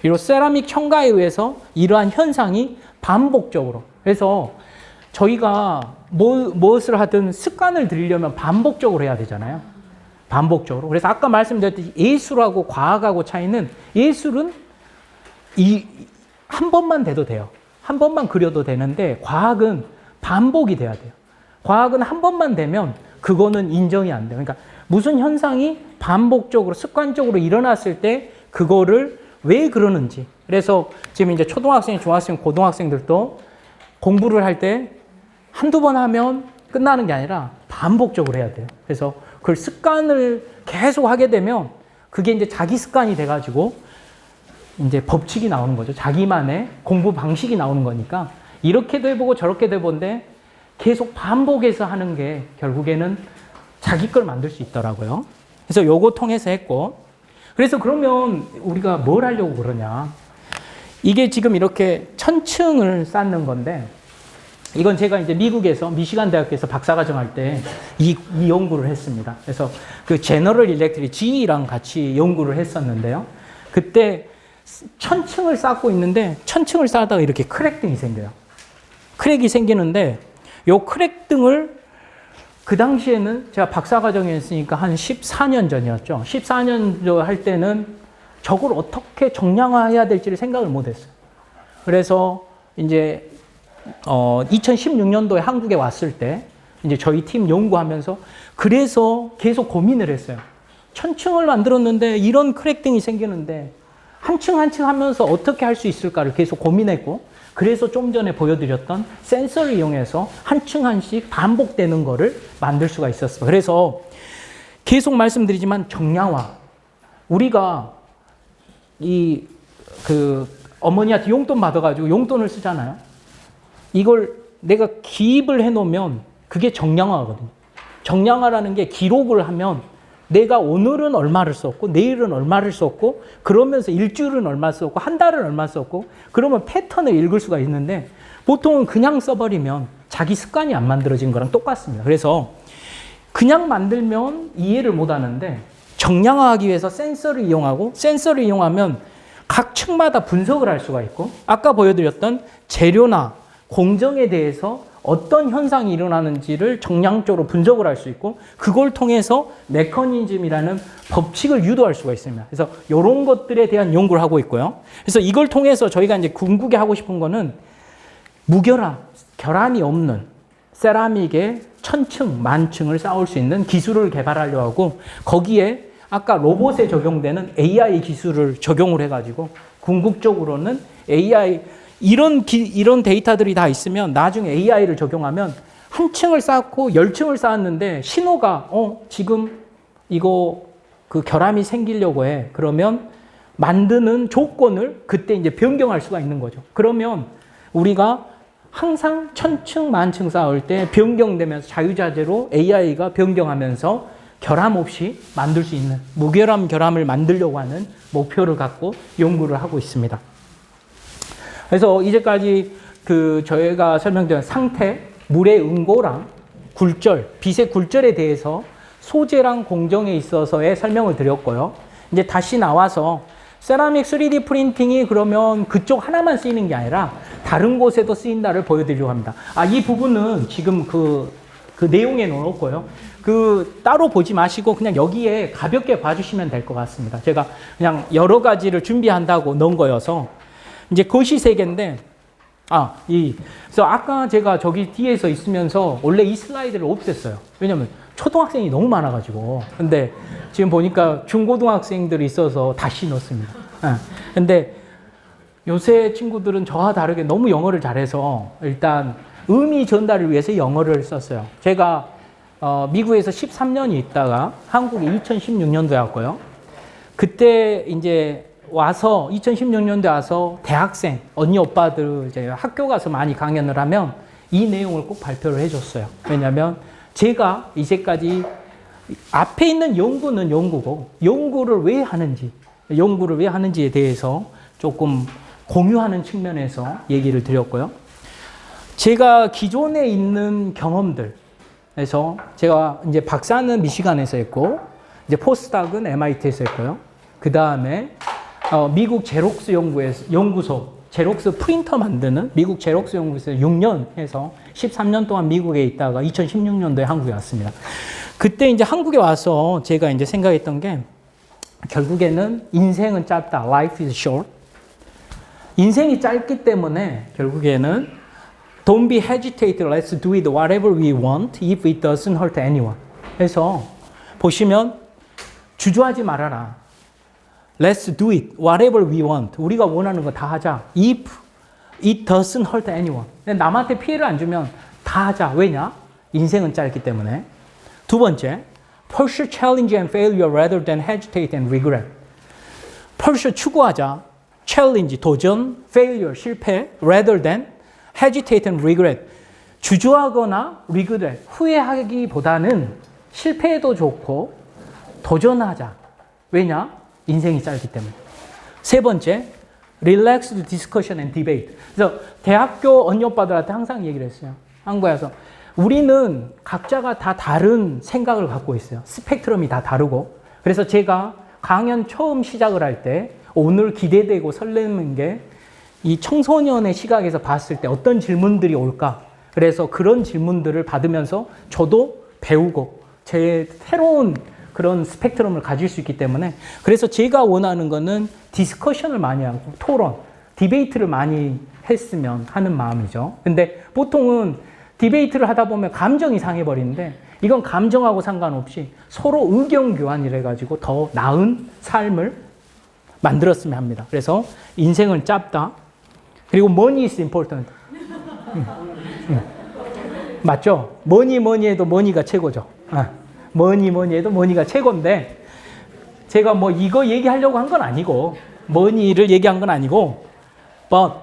그리고 세라믹 첨가에 의해서 이러한 현상이 반복적으로 그래서 저희가 무엇을 하든 습관을 들이려면 반복적으로 해야 되잖아요. 반복적으로. 그래서 아까 말씀드렸듯이 예술하고 과학하고 차이는 예술은 한 번만 돼도 돼요. 한 번만 그려도 되는데 과학은 반복이 돼야 돼요. 과학은 한 번만 되면 그거는 인정이 안 돼요. 그러니까 무슨 현상이 반복적으로 습관적으로 일어났을 때 그거를 왜 그러는지. 그래서 지금 이제 초등학생, 중학생, 고등학생들도 공부를 할 때 한두 번 하면 끝나는 게 아니라 반복적으로 해야 돼요. 그래서 그 습관을 계속 하게 되면 그게 이제 자기 습관이 돼가지고 이제 법칙이 나오는 거죠. 자기만의 공부 방식이 나오는 거니까 이렇게도 해보고 저렇게도 해보는데 계속 반복해서 하는 게 결국에는 자기 걸 만들 수 있더라고요. 그래서 요거 통해서 했고 그래서 그러면 우리가 뭘 하려고 그러냐. 이게 지금 이렇게 1000층을 쌓는 건데 이건 제가 이제 미국에서 미시간 대학교에서 박사과정 할 때 이 연구를 했습니다. 그래서 그 제너럴 일렉트릭 GE랑 같이 연구를 했었는데요. 그때 1000층을 쌓고 있는데 1000층을 쌓다가 이렇게 크랙 등이 생겨요. 크랙이 생기는데 요 크랙 등을 그 당시에는 제가 박사과정에 했으니까 한 14년 전이었죠. 14년 전 할 때는 저걸 어떻게 정량화해야 될지를 생각을 못 했어요. 그래서 이제 2016년도에 한국에 왔을 때 이제 저희 팀 연구하면서 그래서 계속 고민을 했어요. 1000층을 만들었는데 이런 크랙 등이 생기는데 한 층 한 층 하면서 어떻게 할 수 있을까를 계속 고민했고 그래서 좀 전에 보여드렸던 센서를 이용해서 한 층 한씩 반복되는 거를 만들 수가 있었어요. 그래서 계속 말씀드리지만 정량화. 우리가 어머니한테 용돈 받아가지고 용돈을 쓰잖아요. 이걸 내가 기입을 해놓으면 그게 정량화거든요. 정량화라는 게 기록을 하면 내가 오늘은 얼마를 썼고 내일은 얼마를 썼고 그러면서 일주일은 얼마 썼고 한 달은 얼마 썼고 그러면 패턴을 읽을 수가 있는데 보통은 그냥 써버리면 자기 습관이 안 만들어진 거랑 똑같습니다. 그래서 그냥 만들면 이해를 못 하는데 정량화하기 위해서 센서를 이용하고 센서를 이용하면 각 층마다 분석을 할 수가 있고 아까 보여드렸던 재료나 공정에 대해서 어떤 현상이 일어나는지를 정량적으로 분석을 할 수 있고 그걸 통해서 메커니즘이라는 법칙을 유도할 수가 있습니다. 그래서 이런 것들에 대한 연구를 하고 있고요. 그래서 이걸 통해서 저희가 이제 궁극에 하고 싶은 거는 무결함, 결함이 없는 세라믹의 1000층, 10,000층을 쌓을 수 있는 기술을 개발하려고 하고 거기에 아까 로봇에 적용되는 AI 기술을 적용을 해가지고 궁극적으로는 AI 이런 데이터들이 다 있으면 나중에 AI를 적용하면 한 층을 쌓고 10층을 쌓았는데 신호가 지금 이거 그 결함이 생기려고 해. 그러면 만드는 조건을 그때 이제 변경할 수가 있는 거죠. 그러면 우리가 항상 1000층, 10,000층 쌓을 때 변경되면서 자유자재로 AI가 변경하면서 결함 없이 만들 수 있는 무결함 결함을 만들려고 하는 목표를 갖고 연구를 하고 있습니다. 그래서 이제까지 저희가 설명드린 상태, 물의 응고랑 굴절, 빛의 굴절에 대해서 소재랑 공정에 있어서의 설명을 드렸고요. 이제 다시 나와서 세라믹 3D 프린팅이 그러면 그쪽 하나만 쓰이는 게 아니라 다른 곳에도 쓰인다를 보여드리려고 합니다. 이 부분은 지금 그 내용에 넣었고요. 따로 보지 마시고 그냥 여기에 가볍게 봐주시면 될 것 같습니다. 제가 그냥 여러 가지를 준비한다고 넣은 거여서 이제 그것이 세 개인데 그래서 아까 제가 저기 뒤에서 있으면서 원래 이 슬라이드를 없앴어요. 왜냐면 초등학생이 너무 많아가지고. 근데 지금 보니까 중고등학생들이 있어서 다시 넣습니다. 근데 요새 친구들은 저와 다르게 너무 영어를 잘해서 일단 의미 전달을 위해서 영어를 썼어요. 제가 미국에서 13년이 있다가 한국에 2016년도에 왔고요. 그때 이제 와서 2016년도에 와서 대학생 언니 오빠들 이제 학교 가서 많이 강연을 하면 이 내용을 꼭 발표를 해줬어요. 왜냐하면 제가 이제까지 앞에 있는 연구는 연구고 연구를 왜 하는지에 대해서 조금 공유하는 측면에서 얘기를 드렸고요. 제가 기존에 있는 경험들, 그래서 제가 이제 박사는 미시간에서 했고 이제 포스닥은 MIT에서 했고요. 그 다음에 미국 제록스 연구소, 제록스 프린터 만드는 미국 제록스 연구소에서 6년 해서 13년 동안 미국에 있다가 2016년도에 한국에 왔습니다. 그때 이제 한국에 와서 제가 이제 생각했던 게 결국에는 인생은 짧다. Life is short. 인생이 짧기 때문에 결국에는 Don't be hesitated. Let's do it whatever we want if it doesn't hurt anyone. 그래서 보시면 주저하지 말아라. Let's do it whatever we want. 우리가 원하는 거 다 하자. If it doesn't hurt anyone. 남한테 피해를 안 주면 다 하자. 왜냐? 인생은 짧기 때문에. 두 번째, pursue challenge and failure rather than hesitate and regret. pursue 추구하자. challenge 도전, failure 실패, rather than hesitate and regret. 주저하거나 regret 후회하기보다는 실패해도 좋고 도전하자. 왜냐? 인생이 짧기 때문에. 세 번째, relaxed discussion and debate. 그래서 대학교 언니 오빠들한테 항상 얘기를 했어요. 한국에 와서 우리는 각자가 다 다른 생각을 갖고 있어요. 스펙트럼이 다 다르고. 그래서 제가 강연 처음 시작을 할 때 오늘 기대되고 설레는 게 이 청소년의 시각에서 봤을 때 어떤 질문들이 올까. 그래서 그런 질문들을 받으면서 저도 배우고 제 새로운 그런 스펙트럼을 가질 수 있기 때문에 그래서 제가 원하는 거는 디스커션을 많이 하고 토론, 디베이트를 많이 했으면 하는 마음이죠. 근데 보통은 디베이트를 하다 보면 감정이 상해버리는데 이건 감정하고 상관없이 서로 의견 교환이라 가지고 더 나은 삶을 만들었으면 합니다. 그래서 인생은 짧다. 그리고 money is important. 맞죠? 뭐니 해도 money가 최고죠. 뭐니 해도 money가 최고인데 제가 뭐 이거 얘기하려고 한 건 아니고 money를 얘기한 건 아니고 but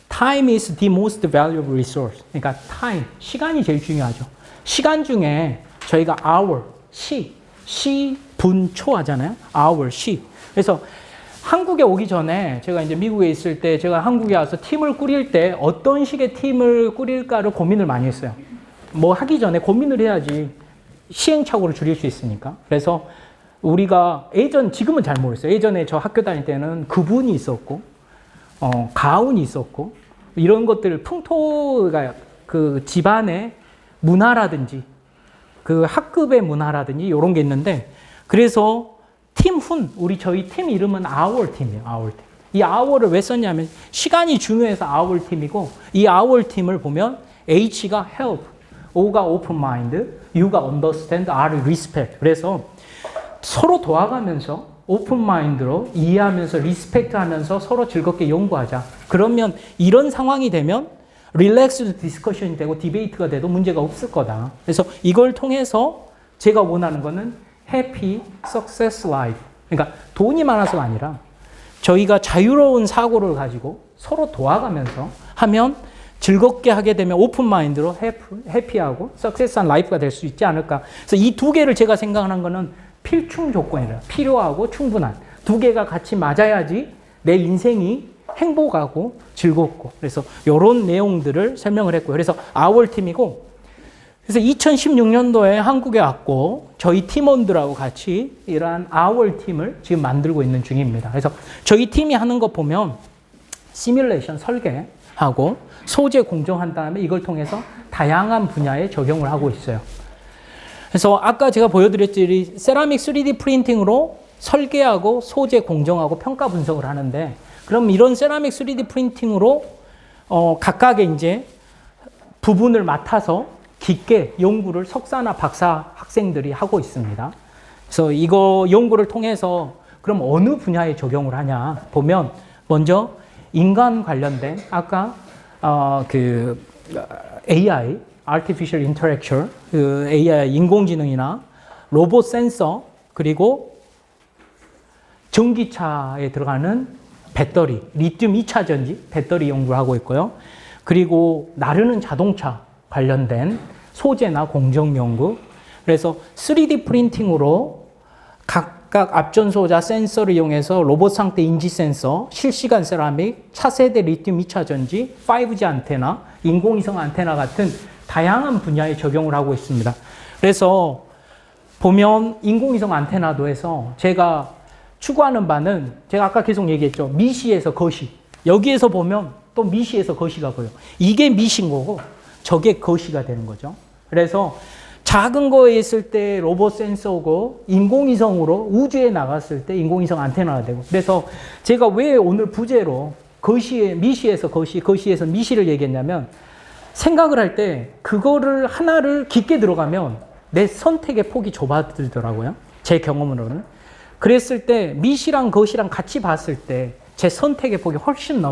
time is the most valuable resource. 그러니까 time, 시간이 제일 중요하죠. 시간 중에 저희가 hour, 시, 분, 초 하잖아요. hour, 시. 그래서 한국에 오기 전에 제가 이제 미국에 있을 때 제가 한국에 와서 팀을 꾸릴 때 어떤 식의 팀을 꾸릴까를 고민을 많이 했어요. 뭐 하기 전에 고민을 해야지 시행착오를 줄일 수 있으니까. 그래서 우리가 지금은 잘 모르겠어요. 예전에 저 학교 다닐 때는 구분이 있었고, 가운이 있었고, 이런 것들 풍토가 그 집안의 문화라든지, 그 학급의 문화라든지 이런 게 있는데, 그래서 저희 팀 이름은 our 팀이에요. our 팀. 이 hour를 왜 썼냐면 시간이 중요해서 our 팀이고 이 our 팀을 보면 H가 help, O가 open mind, U가 understand, R이 respect. 그래서 서로 도와가면서 오픈 마인드로 이해하면서 리스펙트하면서 서로 즐겁게 연구하자. 그러면 이런 상황이 되면 릴렉스드 디스커션이 되고 디베이트가 돼도 문제가 없을 거다. 그래서 이걸 통해서 제가 원하는 거는 해피 석세스 라이프. 그러니까 돈이 많아서가 아니라 저희가 자유로운 사고를 가지고 서로 도와가면서 하면 즐겁게 하게 되면 오픈 마인드로 해피하고 석세스한 라이프가 될 수 있지 않을까. 그래서 이 두 개를 제가 생각하는 거는 필충 조건이라 필요하고 충분한 두 개가 같이 맞아야지 내 인생이 행복하고 즐겁고. 그래서 이런 내용들을 설명을 했고요. 그래서 아월 팀이고, 그래서 2016년도에 한국에 왔고 저희 팀원들하고 같이 이러한 아월 팀을 지금 만들고 있는 중입니다. 그래서 저희 팀이 하는 거 보면 시뮬레이션 설계하고 소재 공정한 다음에 이걸 통해서 다양한 분야에 적용을 하고 있어요. 그래서 아까 제가 보여드렸듯이 세라믹 3D 프린팅으로 설계하고 소재 공정하고 평가 분석을 하는데, 그럼 이런 세라믹 3D 프린팅으로 각각의 이제 부분을 맡아서 깊게 연구를 석사나 박사 학생들이 하고 있습니다. 그래서 이거 연구를 통해서 그럼 어느 분야에 적용을 하냐 보면 먼저 인간 관련된 아까 AI, Artificial Interaction, 그 AI 인공지능이나 로봇 센서, 그리고 전기차에 들어가는 배터리, 리튬 2차 전지 배터리 연구를 하고 있고요. 그리고 나르는 자동차 관련된 소재나 공정 연구. 그래서 3D 프린팅으로 각각 앞전소자 센서를 이용해서 로봇 상태 인지 센서, 실시간 세라믹, 차세대 리튬 2차 전지, 5G 안테나, 인공위성 안테나 같은 다양한 분야에 적용을 하고 있습니다. 그래서 보면 인공위성 안테나도 해서 제가 추구하는 바는 제가 아까 계속 얘기했죠. 미시에서 거시. 여기에서 보면 또 미시에서 거시가 보여. 이게 미시인 거고 저게 거시가 되는 거죠. 그래서 작은 거에 있을 때 로봇 센서고 인공위성으로 우주에 나갔을 때 인공위성 안테나가 되고. 그래서 제가 왜 오늘 부제로 미시에서 거시, 거시에서 미시를 얘기했냐면 생각을 할 때 그거를 하나를 깊게 들어가면 내 선택의 폭이 좁아들더라고요. 제 경험으로는. 그랬을 때 미시랑 거시랑 같이 봤을 때 제 선택의 폭이 훨씬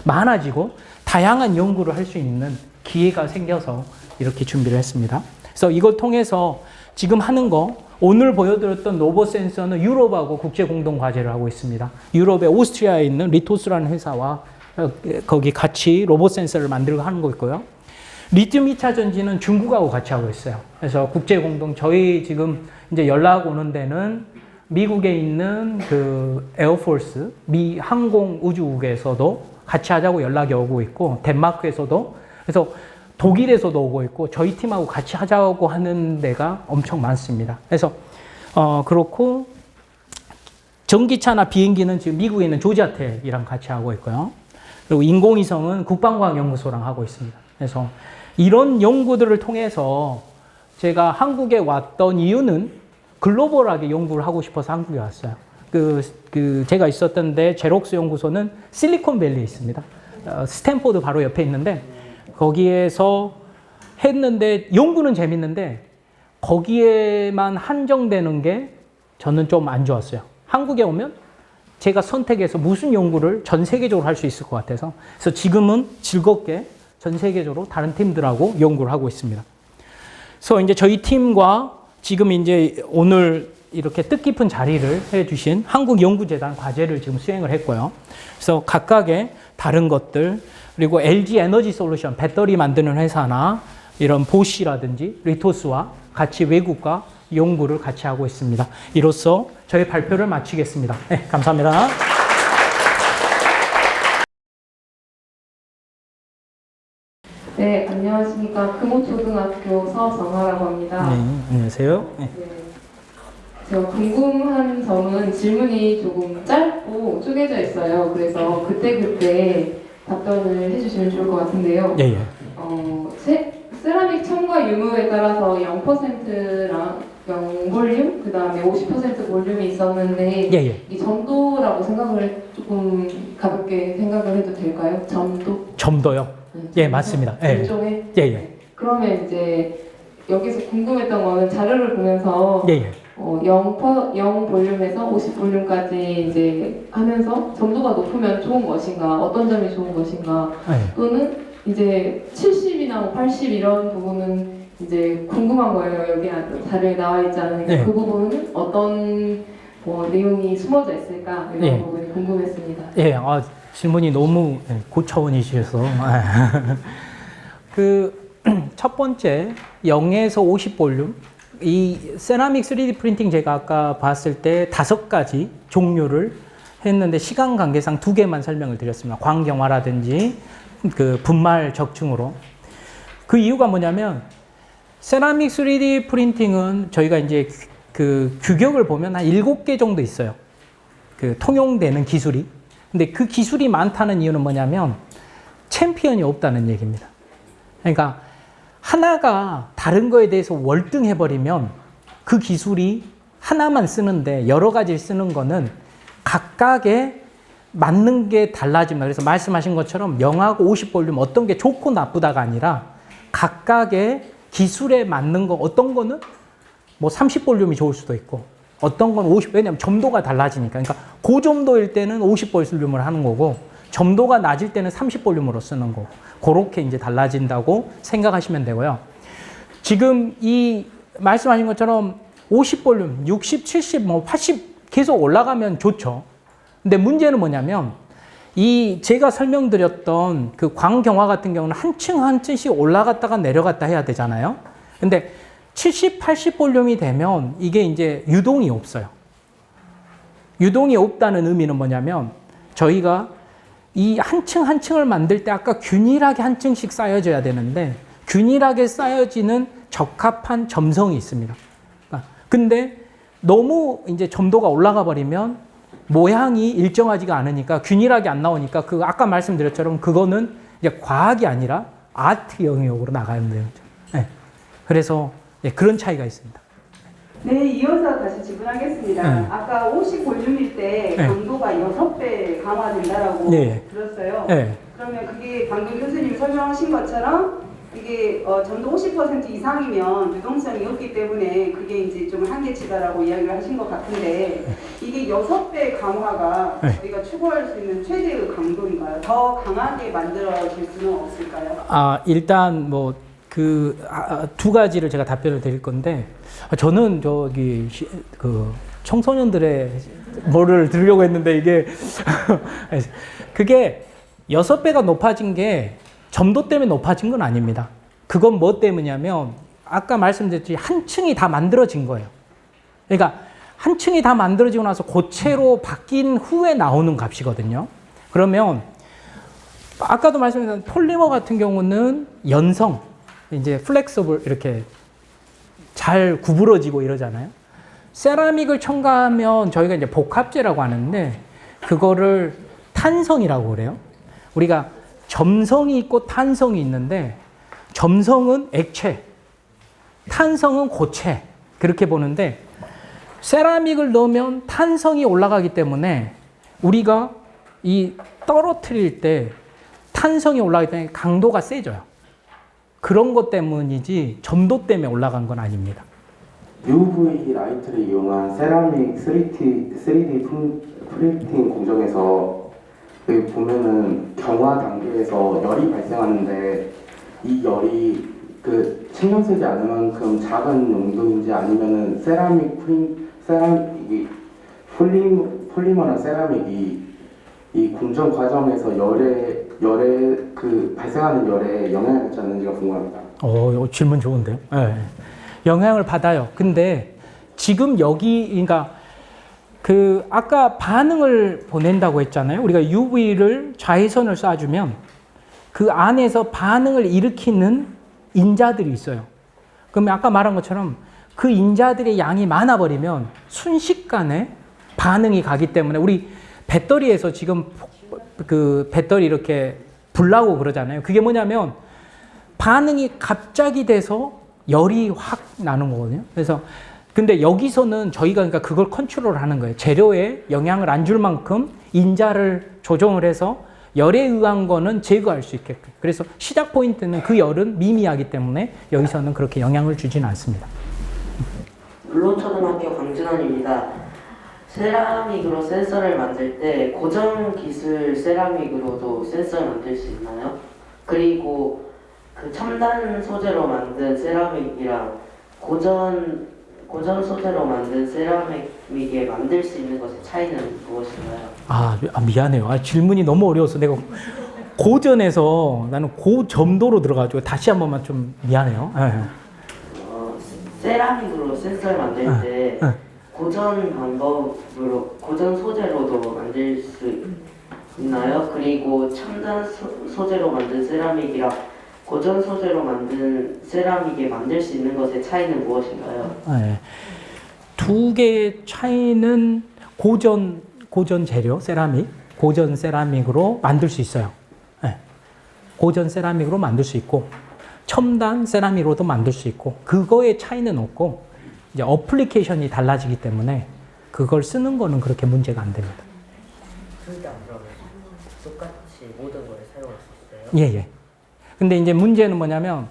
많아지고 다양한 연구를 할 수 있는 기회가 생겨서 이렇게 준비를 했습니다. 그래서 이걸 통해서 지금 하는 거, 오늘 보여드렸던 로봇 센서는 유럽하고 국제 공동 과제를 하고 있습니다. 유럽의 오스트리아에 있는 리토스라는 회사와 거기 같이 로봇 센서를 만들고 하는 거 있고요. 리튬 2차 전지는 중국하고 같이 하고 있어요. 그래서 국제 공동, 저희 지금 이제 연락 오는 데는 미국에 있는 그 에어포스, 미 항공 우주국에서도 같이 하자고 연락이 오고 있고, 덴마크에서도, 그래서 독일에서도 오고 있고, 저희 팀하고 같이 하자고 하는 데가 엄청 많습니다. 그래서, 그렇고, 전기차나 비행기는 지금 미국에 있는 조지아텍이랑 같이 하고 있고요. 그리고 인공위성은 국방과학연구소랑 하고 있습니다. 그래서 이런 연구들을 통해서 제가 한국에 왔던 이유는 글로벌하게 연구를 하고 싶어서 한국에 왔어요. 제가 있었던 데 제록스 연구소는 실리콘밸리에 있습니다. 스탠포드 바로 옆에 있는데 거기에서 했는데 연구는 재밌는데 거기에만 한정되는 게 저는 좀 안 좋았어요. 한국에 오면 제가 선택해서 무슨 연구를 전 세계적으로 할 수 있을 것 같아서, 그래서 지금은 즐겁게 전 세계적으로 다른 팀들하고 연구를 하고 있습니다. 그래서 이제 저희 팀과 지금 이제 오늘 이렇게 뜻깊은 자리를 해주신 한국연구재단 과제를 지금 수행을 했고요. 그래서 각각의 다른 것들, 그리고 LG 에너지 솔루션, 배터리 만드는 회사나 이런 보쉬라든지 리토스와 같이 외국과 연구를 같이 하고 있습니다. 이로써 저희 발표를 마치겠습니다. 네, 감사합니다. 네, 안녕하십니까. 금호초등학교 서정아라고 합니다. 네, 안녕하세요. 네. 네. 제가 궁금한 점은 질문이 조금 짧고 쪼개져 있어요. 그래서 그때그때 답변을 해주시면 좋을 것 같은데요. 예, 예. 세라믹 첨가 유무에 따라서 0%랑 0볼륨, 그 다음에 50% 볼륨이 있었는데 예, 예. 이 점도라고 생각을 조금 가볍게 생각을 해도 될까요? 점도? 점도요? 네, 예, 맞습니다. 예. 일종의? 예, 예. 그러면 이제 여기서 궁금했던 거는 자료를 보면서 예, 예. 0 볼륨에서 50 볼륨까지 이제 하면서 점도가 높으면 좋은 것인가, 어떤 점이 좋은 것인가, 네. 또는 이제 70이나 80 이런 부분은 이제 궁금한 거예요. 여기 자료에 나와 있지 않으니까 네. 그 부분은 어떤 내용이 숨어져 있을까 이런 네. 부분이 궁금했습니다. 예, 질문이 너무 고차원이셔서. 첫 번째, 0에서 50 볼륨. 이 세라믹 3D 프린팅 제가 아까 봤을 때 5가지 종류를 했는데 시간 관계상 2개만 설명을 드렸습니다. 광경화라든지 그 분말 적층으로. 그 이유가 뭐냐면 세라믹 3D 프린팅은 저희가 이제 그 규격을 보면 한 7개 정도 있어요. 그 통용되는 기술이. 근데 그 기술이 많다는 이유는 뭐냐면 챔피언이 없다는 얘기입니다. 그러니까 하나가 다른 거에 대해서 월등해버리면 그 기술이 하나만 쓰는데 여러 가지를 쓰는 거는 각각의 맞는 게 달라집니다. 그래서 말씀하신 것처럼 0하고 50 볼륨 어떤 게 좋고 나쁘다가 아니라 각각의 기술에 맞는 거 어떤 거는 뭐 30 볼륨이 좋을 수도 있고 어떤 건 50, 왜냐면 점도가 달라지니까. 그러니까 고점도일 때는 50 볼륨을 하는 거고 점도가 낮을 때는 30 볼륨으로 쓰는 거고 그렇게 이제 달라진다고 생각하시면 되고요. 지금 이 말씀하신 것처럼 50 볼륨, 60, 70, 뭐 80 계속 올라가면 좋죠. 근데 문제는 뭐냐면 이 제가 설명드렸던 그 광경화 같은 경우는 한 층 한 층씩 올라갔다가 내려갔다 해야 되잖아요. 근데 70, 80 볼륨이 되면 이게 이제 유동이 없어요. 유동이 없다는 의미는 뭐냐면 저희가 이 한 층 한 층을 만들 때 아까 균일하게 한 층씩 쌓여져야 되는데 균일하게 쌓여지는 적합한 점성이 있습니다. 근데 너무 이제 점도가 올라가 버리면 모양이 일정하지가 않으니까 균일하게 안 나오니까 그 아까 말씀드렸처럼 그거는 이제 과학이 아니라 아트 영역으로 나가는 거죠. 네. 그래서 네, 그런 차이가 있습니다. 네, 이어서 다시 질문하겠습니다. 네. 아까 50 볼륨일 때 네. 강도가 6배 강화된다라고 네. 들었어요. 네. 그러면 그게 방금 교수님이 설명하신 것처럼 이게 점도 50% 이상이면 유동성이 없기 때문에 그게 이제 좀 한계치다라고 이야기를 하신 것 같은데 이게 6배 강화가 네. 저희가 추구할 수 있는 최대의 강도인가요? 더 강하게 만들어질 수는 없을까요? 일단 뭐 두 가지를 제가 답변을 드릴 건데 저는 저기 그 청소년들의 뭐를 들으려고 했는데 이게 그게 6배가 높아진 게 점도 때문에 높아진 건 아닙니다. 그건 뭐 때문이냐면 아까 말씀드렸듯이 한 층이 다 만들어진 거예요. 그러니까 한 층이 다 만들어지고 나서 고체로 바뀐 후에 나오는 값이거든요. 그러면 아까도 말씀드린 폴리머 같은 경우는 연성, 이제 플렉서블 이렇게 잘 구부러지고 이러잖아요. 세라믹을 첨가하면 저희가 이제 복합재라고 하는데 그거를 탄성이라고 그래요. 우리가 점성이 있고 탄성이 있는데 점성은 액체, 탄성은 고체 그렇게 보는데 세라믹을 넣으면 탄성이 올라가기 때문에 우리가 이 떨어뜨릴 때 탄성이 올라가기 때문에 강도가 세져요. 그런 것 때문이지 점도 때문에 올라간 건 아닙니다. UV 라이트를 이용한 세라믹 3D 프린팅 공정에서 여기 보면은 경화 단계에서 열이 발생하는데 이 열이 그 신경 쓰지 않을 만큼 작은 용도인지 아니면은 폴리머나 세라믹이 이 공정 과정에서 열에 그 발생하는 열에 영향을 받지 않는지가 궁금합니다. 질문 좋은데요. 네. 영향을 받아요. 근데 지금 여기 그러니까 그 아까 반응을 보낸다고 했잖아요. 우리가 UV를 자외선을 쏴주면 그 안에서 반응을 일으키는 인자들이 있어요. 그러면 아까 말한 것처럼 그 인자들의 양이 많아버리면 순식간에 반응이 가기 때문에 우리 배터리에서 지금 그 배터리 이렇게 불나고 그러잖아요. 그게 뭐냐면 반응이 갑자기 돼서 열이 확 나는 거거든요. 그래서 근데 여기서는 저희가 그러니까 그걸 컨트롤하는 거예요. 재료에 영향을 안 줄 만큼 인자를 조정을 해서 열에 의한 거는 제거할 수 있게끔. 그래서 시작 포인트는 그 열은 미미하기 때문에 여기서는 그렇게 영향을 주지는 않습니다. 불로초등학교 강준원입니다. 세라믹으로 센서를 만들 때 고정 기술 세라믹으로도 센서를 만들 수 있나요? 그리고 그 첨단 소재로 만든 세라믹이랑 고전 소재로 만든 세라믹에 만들 수 있는 것의 차이는 무엇인가요? 미안해요. 질문이 너무 어려워서 내가 고전에서 나는 고점도로 들어가지고 다시 한 번만 좀 미안해요. 세라믹으로 센서를 만들 때 고전 방법으로 고전 소재로도 만들 수 있나요? 그리고 첨단 소재로 만든 세라믹이랑 고전 소재로 만든 세라믹에 만들 수 있는 것의 차이는 무엇인가요? 두 개의 차이는 고전 재료 세라믹, 고전 세라믹으로 만들 수 있어요. 고전 세라믹으로 만들 수 있고 첨단 세라믹으로도 만들 수 있고 그거의 차이는 없고 이제 어플리케이션이 달라지기 때문에 그걸 쓰는 거는 그렇게 문제가 안 됩니다. 둘 다 그러면 똑같이 모든 걸 사용할 수 있어요? 예. 근데 이제 문제는 뭐냐면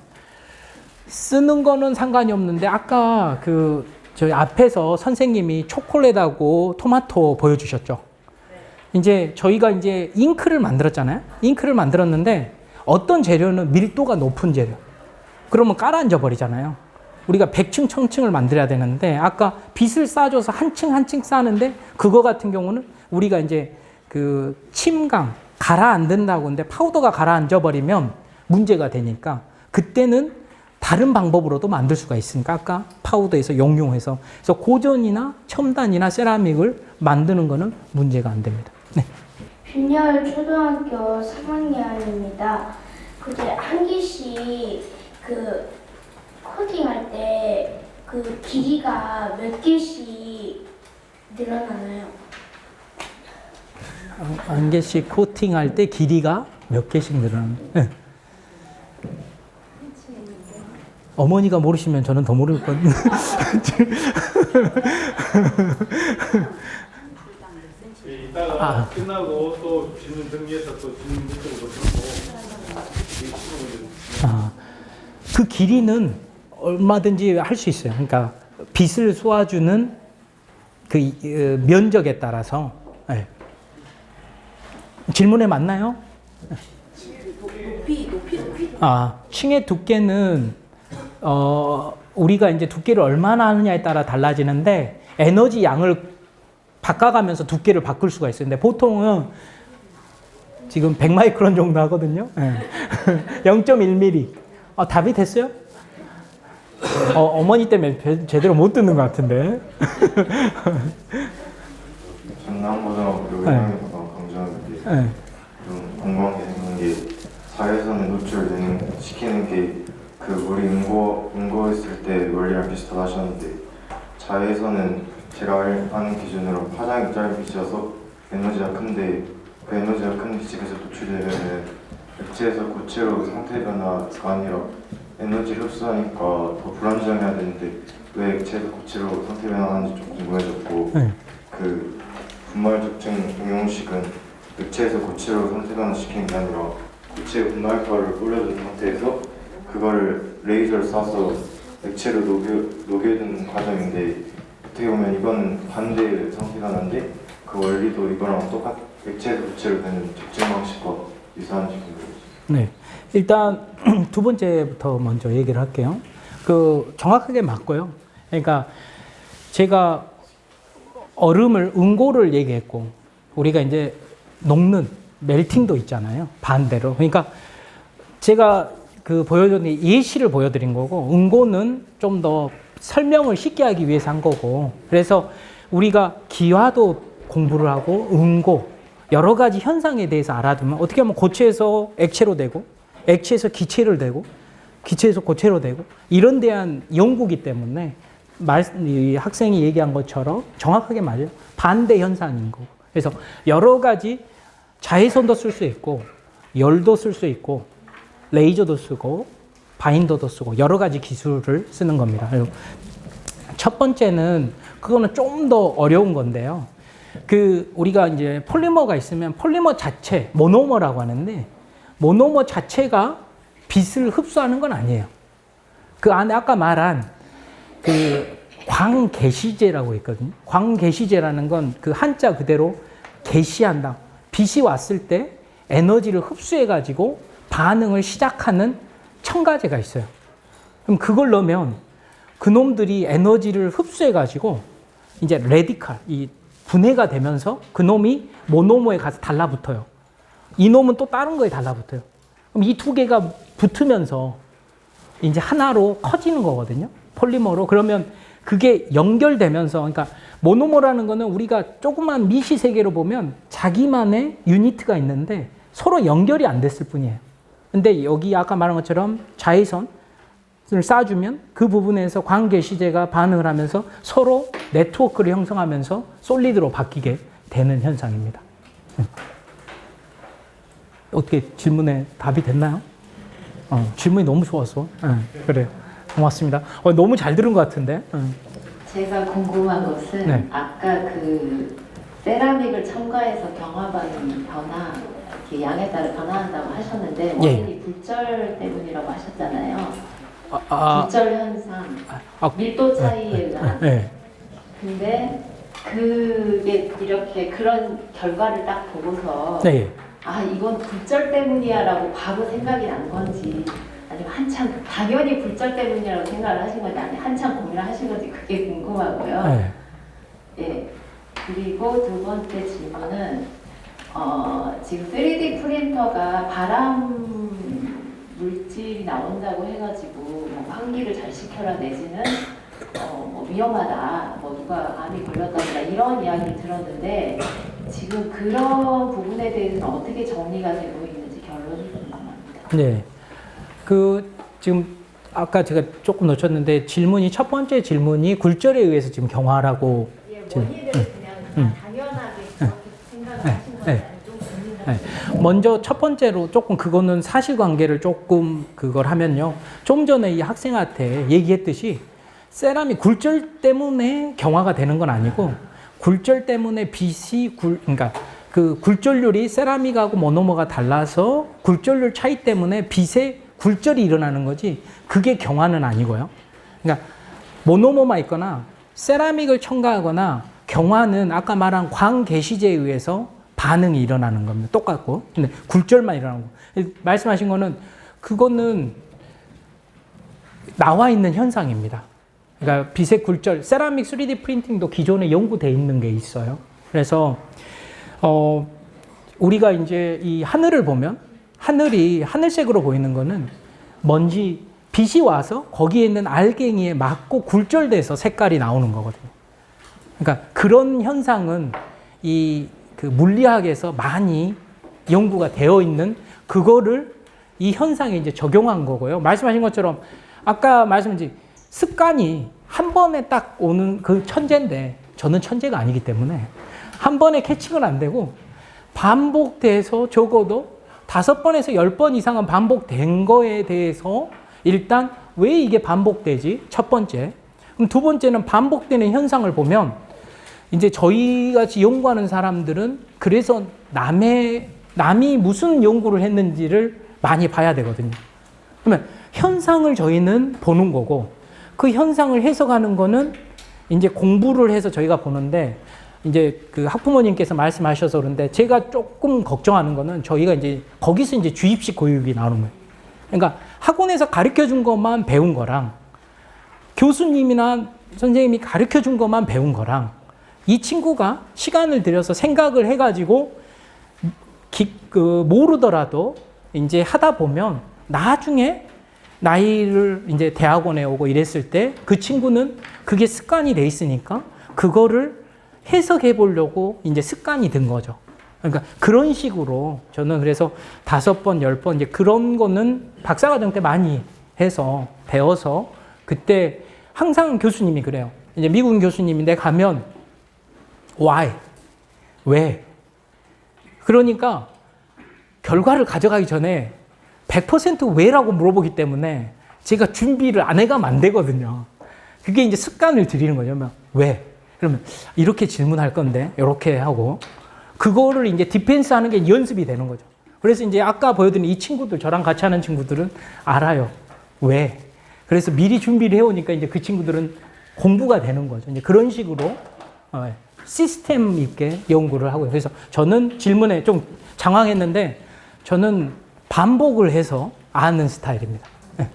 쓰는 거는 상관이 없는데 아까 저희 앞에서 선생님이 초콜릿하고 토마토 보여주셨죠. 이제 저희가 이제 잉크를 만들었잖아요. 잉크를 만들었는데 어떤 재료는 밀도가 높은 재료. 그러면 깔아앉아 버리잖아요. 우리가 100층, 1000층을 만들어야 되는데 아까 빗을 싸줘서 한 층 한 층 싸는데 그거 같은 경우는 우리가 이제 그 침강 가라앉는다고 하는데 파우더가 가라앉아 버리면 문제가 되니까 그때는 다른 방법으로도 만들 수가 있으니까 아까 파우더에서 용융해서 그래서 고전이나 첨단이나 세라믹을 만드는 거는 문제가 안 됩니다. 네. 균열 초등학교 3학년입니다. 그제 한 개씩 그 코딩할 때 그 길이가 몇 개씩 늘어나나요? 한 개씩 코팅할 때 길이가 몇 개씩 늘어납니다. 네. 어머니가 모르시면 저는 더 모를 거거든요. 이따가 끝나고 또 질문 정리해서 또 질문 묻고 그 길이는 얼마든지 할 수 있어요. 그러니까 빛을 쏘아주는 그 면적에 따라서. 네. 질문에 맞나요? 높이. 층의 두께는 우리가 이제 두께를 얼마나 하느냐에 따라 달라지는데 에너지 양을 바꿔가면서 두께를 바꿀 수가 있어요. 근데 보통은 지금 100마이크론 정도 하거든요. 0.1mm. 답이 됐어요? 어머니 때문에 제대로 못 듣는 것 같은데. 전남고등학교 1학년부터 강조하는데 좀 궁금한 게 생긴 게 자외선에 노출시키는 게 그 물이 응고했을 때 원리랑 비슷하다 하셨는데 자외선은 제가 아는 기준으로 파장이 짧은 빛이어서 에너지가 큰데 그 에너지가 큰 빛이 계속 노출되면 액체에서 고체로 상태 변화가 아니라 에너지를 흡수하니까 더 불안정해야 되는데 왜 액체에서 고체로 상태 변화하는지 좀 궁금해졌고 그 분말 적증 응용식은 액체에서 고체로 상태 변화시키는 게 아니라 고체 분말가를 뿌려준 상태에서 그거를 레이저를 쏴서 액체로 녹여주는 과정인데 어떻게 보면 이거는 반대 상태 변화인데 그 원리도 이거랑 액체에서 고체로 되는 적증 방식과 유사한지 궁금해요. 네, 일단 두 번째부터 먼저 얘기를 할게요. 정확하게 맞고요. 그러니까 제가 얼음을 응고를 얘기했고 우리가 이제 녹는 멜팅도 있잖아요. 반대로. 그러니까 제가 보여드린 예시를 보여드린 거고 응고는 좀 더 설명을 쉽게 하기 위해서 한 거고 그래서 우리가 기화도 공부를 하고 응고 여러 가지 현상에 대해서 알아두면 어떻게 하면 고체에서 액체로 되고 액체에서 기체를 되고 기체에서 고체로 되고 이런 대한 연구기 때문에 이 학생이 얘기한 것처럼 정확하게 맞아요. 반대 현상인 거고 그래서 여러 가지 자외선도 쓸 수 있고 열도 쓸 수 있고 레이저도 쓰고 바인더도 쓰고 여러 가지 기술을 쓰는 겁니다. 첫 번째는 그거는 좀 더 어려운 건데요. 우리가 이제 폴리머가 있으면 폴리머 자체, 모노머라고 하는데 모노머 자체가 빛을 흡수하는 건 아니에요. 그 안에 아까 말한 광개시제라고 있거든요. 광개시제라는 건 그 한자 그대로 개시한다. 빛이 왔을 때 에너지를 흡수해가지고 반응을 시작하는 첨가제가 있어요. 그럼 그걸 넣으면 그놈들이 에너지를 흡수해가지고 이제 레디칼, 이 분해가 되면서 그놈이 모노모에 가서 달라붙어요. 이놈은 또 다른 거에 달라붙어요. 그럼 이 두 개가 붙으면서 이제 하나로 커지는 거거든요. 폴리머로. 그러면 그게 연결되면서, 그러니까 모노머라는 거는 우리가 조그만 미시 세계로 보면 자기만의 유니트가 있는데 서로 연결이 안 됐을 뿐이에요. 근데 여기 아까 말한 것처럼 자외선을 쏴주면 그 부분에서 광개시제가 반응을 하면서 서로 네트워크를 형성하면서 솔리드로 바뀌게 되는 현상입니다. 어떻게 질문에 답이 됐나요? 질문이 너무 좋았어. 그래요. 고맙습니다. 너무 잘 들은 것 같은데. 제가 궁금한 것은 네. 아까 그 세라믹을 첨가해서 경화반응이 변화, 이렇게 양에 따라 변화한다고 하셨는데 원인이 불절 때문이라고 하셨잖아요. 불절 현상, 밀도 차이에 의한. 근데 그게 이렇게 그런 결과를 딱 보고서 아 이건 불절 때문이야라고 바로 생각이 난 건지 아니면 한참 당연히 불절 때문이라고 생각을 하신 건지 아니 한참 고민을 하신 건지 그게 궁금하고요. 예. 그리고 두 번째 질문은 지금 3D 프린터가 발암 물질이 나온다고 해가지고 뭐 환기를 잘 시켜라 내지는 뭐 위험하다, 뭐 누가 암이 걸렸다거나 이런 이야기를 들었는데 지금 그런 부분에 대해서는 어떻게 정리가 되고 있는지 결론을 궁금합니다. 네. 지금 아까 제가 조금 놓쳤는데 첫 번째 질문이 굴절에 의해서 지금 경화라고. 원인을 그냥 당연하게 그렇게 생각을 하신 거잖아요. 좀 고민을 먼저 첫 번째로 조금 그거는 사실관계를 조금 그걸 하면요. 좀 전에 이 학생한테 얘기했듯이 세라믹 굴절 때문에 경화가 되는 건 아니고 굴절 때문에 빛이 그러니까 그 굴절률이 세라믹하고 모노머가 달라서 굴절률 차이 때문에 빛에 굴절이 일어나는 거지 그게 경화는 아니고요. 그러니까 모노머만 있거나 세라믹을 첨가하거나 경화는 아까 말한 광개시제에 의해서 반응이 일어나는 겁니다. 똑같고. 근데 굴절만 일어나는 거. 말씀하신 거는 그거는 나와 있는 현상입니다. 그러니까 빛의 굴절, 세라믹 3D 프린팅도 기존에 연구되어 있는 게 있어요. 그래서 우리가 이제 이 하늘을 보면 하늘이 하늘색으로 보이는 거는 먼지, 빛이 와서 거기에 있는 알갱이에 맞고 굴절돼서 색깔이 나오는 거거든요. 그러니까 그런 현상은 그 물리학에서 많이 연구가 되어 있는 그거를 이 현상에 이제 적용한 거고요. 말씀하신 것처럼 아까 말씀드린 습관이 한 번에 딱 오는 그 천재인데 저는 천재가 아니기 때문에 한 번에 캐칭은 안 되고 반복돼서 적어도 5번에서 10번 이상은 반복된 거에 대해서 일단 왜 이게 반복되지? 첫 번째. 그럼 두 번째는 반복되는 현상을 보면 이제 저희 같이 연구하는 사람들은 그래서 남이 무슨 연구를 했는지를 많이 봐야 되거든요. 그러면 현상을 저희는 보는 거고 그 현상을 해석하는 거는 이제 공부를 해서 저희가 보는데 이제 그 학부모님께서 말씀하셔서 그런데 제가 조금 걱정하는 거는 저희가 이제 거기서 이제 주입식 교육이 나오는 거예요. 그러니까 학원에서 가르쳐 준 것만 배운 거랑 교수님이나 선생님이 가르쳐 준 것만 배운 거랑 이 친구가 시간을 들여서 생각을 해가지고 모르더라도 이제 하다 보면 나중에 나이를 이제 대학원에 오고 이랬을 때 그 친구는 그게 습관이 돼 있으니까 그거를 해석해 보려고 이제 습관이 든 거죠. 그러니까 그런 식으로 저는 그래서 5번, 10번 이제 그런 거는 박사과정 때 많이 해서 배워서 그때 항상 교수님이 그래요. 이제 미국 교수님인데 가면 why? 왜? 그러니까 결과를 가져가기 전에 100% 왜라고 물어보기 때문에 제가 준비를 안 해가면 안 되거든요. 그게 이제 습관을 들이는 거죠. 왜? 그러면 이렇게 질문할 건데 이렇게 하고 그거를 이제 디펜스 하는 게 연습이 되는 거죠. 그래서 이제 아까 보여드린 이 친구들, 저랑 같이 하는 친구들은 알아요. 왜? 그래서 미리 준비를 해오니까 이제 그 친구들은 공부가 되는 거죠. 이제 그런 식으로 시스템 있게 연구를 하고요. 그래서 저는 질문에 좀 장황했는데 저는 반복을 해서 아는 스타일입니다. 네.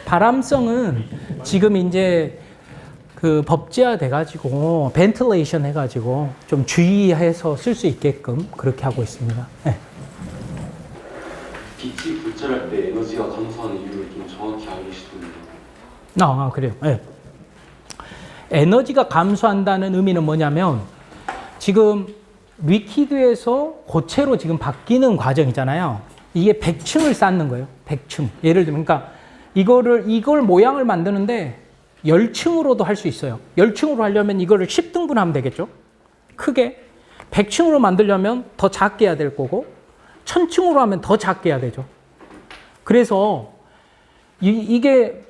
바람성은 지금 이제 그 법제화 돼가지고 벤틸레이션 해가지고 좀 주의해서 쓸 수 있게끔 그렇게 하고 있습니다. 네. 빛이 불절할 때 에너지가 감소하는 이유를 좀 정확히 알려주시면. 그래요. 네. 에너지가 감소한다는 의미는 뭐냐면 지금 리퀴드에서 고체로 지금 바뀌는 과정이잖아요. 이게 100층을 쌓는 거예요. 100층. 예를 들면 그러니까 이걸 모양을 만드는데 10층으로도 할 수 있어요. 10층으로 하려면 이거를 10등분 하면 되겠죠. 크게 100층으로 만들려면 더 작게 해야 될 거고 1000층으로 하면 더 작게 해야 되죠. 그래서 이게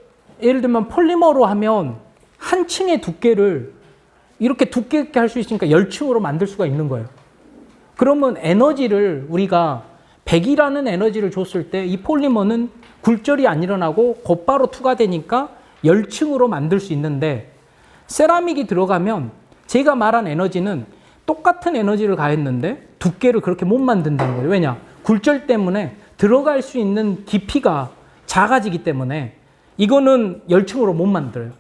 예를 들면 폴리머로 하면 한 층의 두께를 이렇게 두껍게 할 수 있으니까 10층으로 만들 수가 있는 거예요. 그러면 에너지를 우리가 100이라는 에너지를 줬을 때 이 폴리머는 굴절이 안 일어나고 곧바로 투과되니까 10층으로 만들 수 있는데 세라믹이 들어가면 제가 말한 에너지는 똑같은 에너지를 가했는데 두께를 그렇게 못 만든다는 거예요. 왜냐? 굴절 때문에 들어갈 수 있는 깊이가 작아지기 때문에 이거는 10층으로 못 만들어요.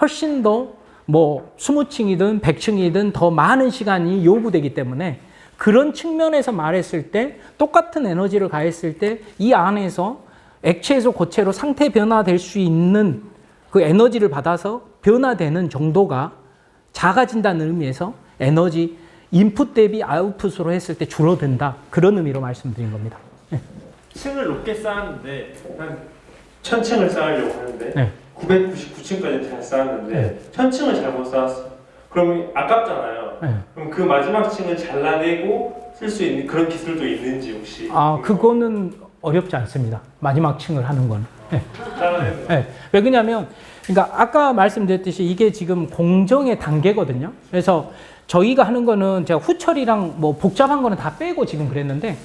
훨씬 더 20층이든 100층이든 더 많은 시간이 요구되기 때문에 그런 측면에서 말했을 때 똑같은 에너지를 가했을 때 이 안에서 액체에서 고체로 상태 변화될 수 있는 그 에너지를 받아서 변화되는 정도가 작아진다는 의미에서 에너지 인풋 대비 아웃풋으로 했을 때 줄어든다. 그런 의미로 말씀드린 겁니다. 네. 층을 높게 쌓았는데 한 1000층을 쌓으려고 하는데 네. 999층까지 잘 쌓았는데 네. 1000층을 잘못 쌓았어. 그러면 아깝잖아요. 네. 그럼 그 마지막 층을 잘라내고 쓸 수 있는 그런 기술도 있는지 혹시? 그거는 어렵지 않습니다. 마지막 층을 하는 건. 네. 네. 왜 그러냐면 그러니까 아까 말씀드렸듯이 이게 지금 공정의 단계거든요. 그래서 저희가 하는 거는 제가 후처리랑 복잡한 거는 다 빼고 지금 그랬는데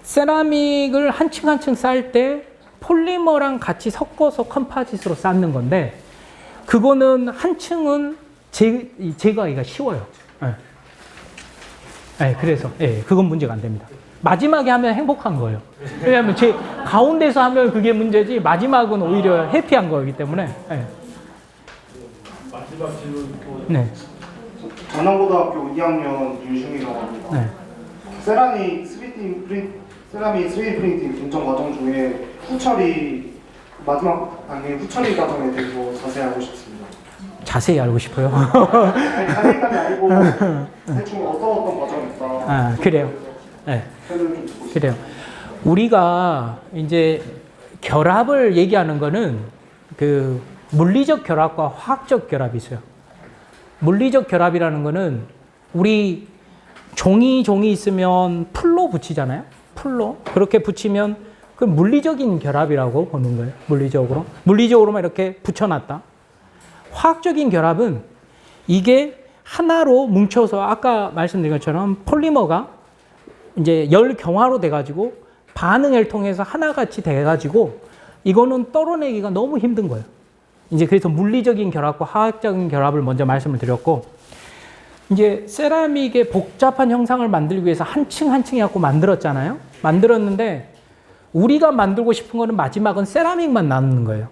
세라믹을 한 층 한 층 쌓을 때 폴리머랑 같이 섞어서 컴파짓으로 쌓는 건데 그거는 한 층은 제거하기가 쉬워요. 네. 네, 그래서 그건 문제가 안 됩니다. 마지막에 하면 행복한 거예요. 왜냐하면 제 가운데서 하면 그게 문제지 마지막은 오히려 해피한 거이기 때문에. 네. 마지막 질문 또. 네. 전남고등학교 2학년 윤중이라고 합니다. 네. 세라믹 3D 프린팅 분점 과정 중에 후처리 마지막 단계 후처리 과정에 대해서 자세히 알고 싶습니다. 자세히 알고 싶어요. 자세히까지 알고 대충 어떤 과정이 있다. 그래요. 네. 그래요. 우리가 이제 결합을 얘기하는 거는 그 물리적 결합과 화학적 결합이 있어요. 물리적 결합이라는 거는 우리 종이 있으면 풀로 붙이잖아요. 풀로. 그렇게 붙이면 그 물리적인 결합이라고 보는 거예요. 물리적으로만 이렇게 붙여놨다. 화학적인 결합은 이게 하나로 뭉쳐서 아까 말씀드린 것처럼 폴리머가 이제 열 경화로 돼가지고 반응을 통해서 하나같이 돼가지고 이거는 떨어내기가 너무 힘든 거예요. 이제 그래서 물리적인 결합과 화학적인 결합을 먼저 말씀을 드렸고 이제 세라믹의 복잡한 형상을 만들기 위해서 한 층 한 층 해갖고 만들었잖아요. 만들었는데 우리가 만들고 싶은 거는 마지막은 세라믹만 남는 거예요.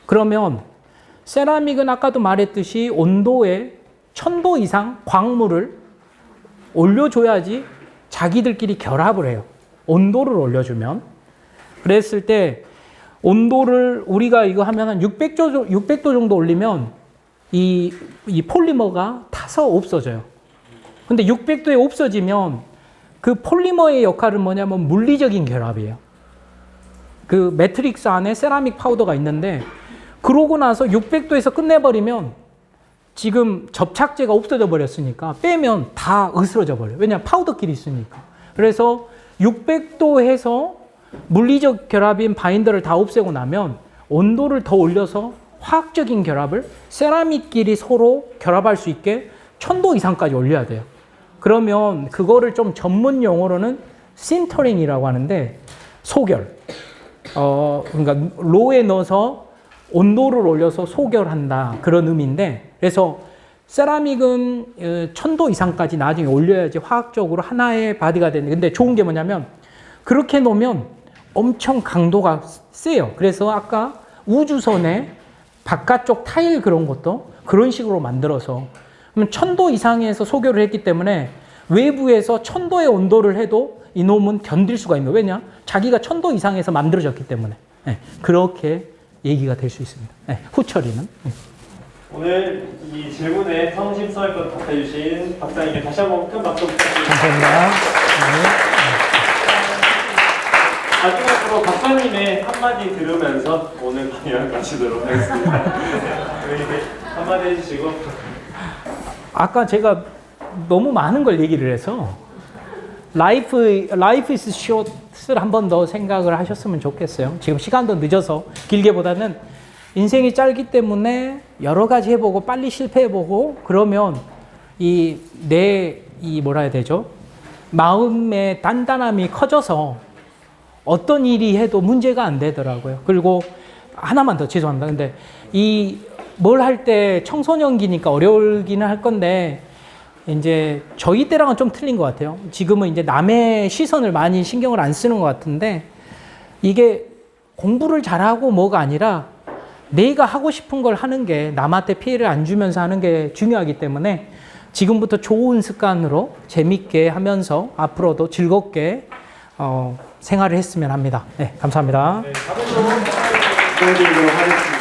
그러면 세라믹은 아까도 말했듯이 온도에 1000도 이상 광물을 올려줘야지 자기들끼리 결합을 해요. 온도를 올려주면. 그랬을 때 온도를 우리가 이거 하면 한 600도 정도 올리면 이 폴리머가 타서 없어져요. 근데 600도에 없어지면 그 폴리머의 역할은 뭐냐면 물리적인 결합이에요. 그 매트릭스 안에 세라믹 파우더가 있는데 그러고 나서 600도에서 끝내버리면 지금 접착제가 없어져 버렸으니까 빼면 다 으스러져 버려요. 왜냐하면 파우더끼리 있으니까. 그래서 600도 해서 물리적 결합인 바인더를 다 없애고 나면 온도를 더 올려서 화학적인 결합을 세라믹끼리 서로 결합할 수 있게 1000도 이상까지 올려야 돼요. 그러면 그거를 좀 전문 용어로는 신터링이라고 하는데 소결. 그러니까 로에 넣어서 온도를 올려서 소결한다 그런 의미인데, 그래서 세라믹은 천도 이상까지 나중에 올려야지 화학적으로 하나의 바디가 되는데, 근데 좋은 게 뭐냐면 그렇게 놓으면 엄청 강도가 세요. 그래서 아까 우주선에 바깥쪽 타일 그런 것도 그런 식으로 만들어서, 그러면 1000도 이상에서 소결을 했기 때문에 외부에서 1000도의 온도를 해도 이놈은 견딜 수가 있는 거예요. 왜냐? 자기가 1000도 이상에서 만들어졌기 때문에. 네, 그렇게 얘기가 될 수 있습니다. 네, 후처리는. 오늘 이 질문에 성심성의껏 답해주신 박사님께 다시 한번 큰 박수 부탁드립니다. 감사합니다. 마지막으로 박사님의 한마디 들으면서 오늘 강연 마치도록 하겠습니다. 저희에게 한마디 해주시고. 아까 제가 너무 많은 걸 얘기를 해서 Life is short을 한 번 더 생각을 하셨으면 좋겠어요. 지금 시간도 늦어서 길게보다는 인생이 짧기 때문에 여러 가지 해보고 빨리 실패해보고 그러면 이 뭐라 해야 되죠? 마음의 단단함이 커져서 어떤 일이 해도 문제가 안 되더라고요. 그리고 하나만 더 죄송합니다. 근데 이 뭘 할 때 청소년기니까 어려울기는 할 건데 이제 저희 때랑은 좀 틀린 것 같아요. 지금은 이제 남의 시선을 많이 신경을 안 쓰는 것 같은데, 이게 공부를 잘하고 뭐가 아니라 내가 하고 싶은 걸 하는 게, 남한테 피해를 안 주면서 하는 게 중요하기 때문에 지금부터 좋은 습관으로 재밌게 하면서 앞으로도 즐겁게 생활을 했으면 합니다. 네, 감사합니다. 네, 보여드리도록 하겠습니다.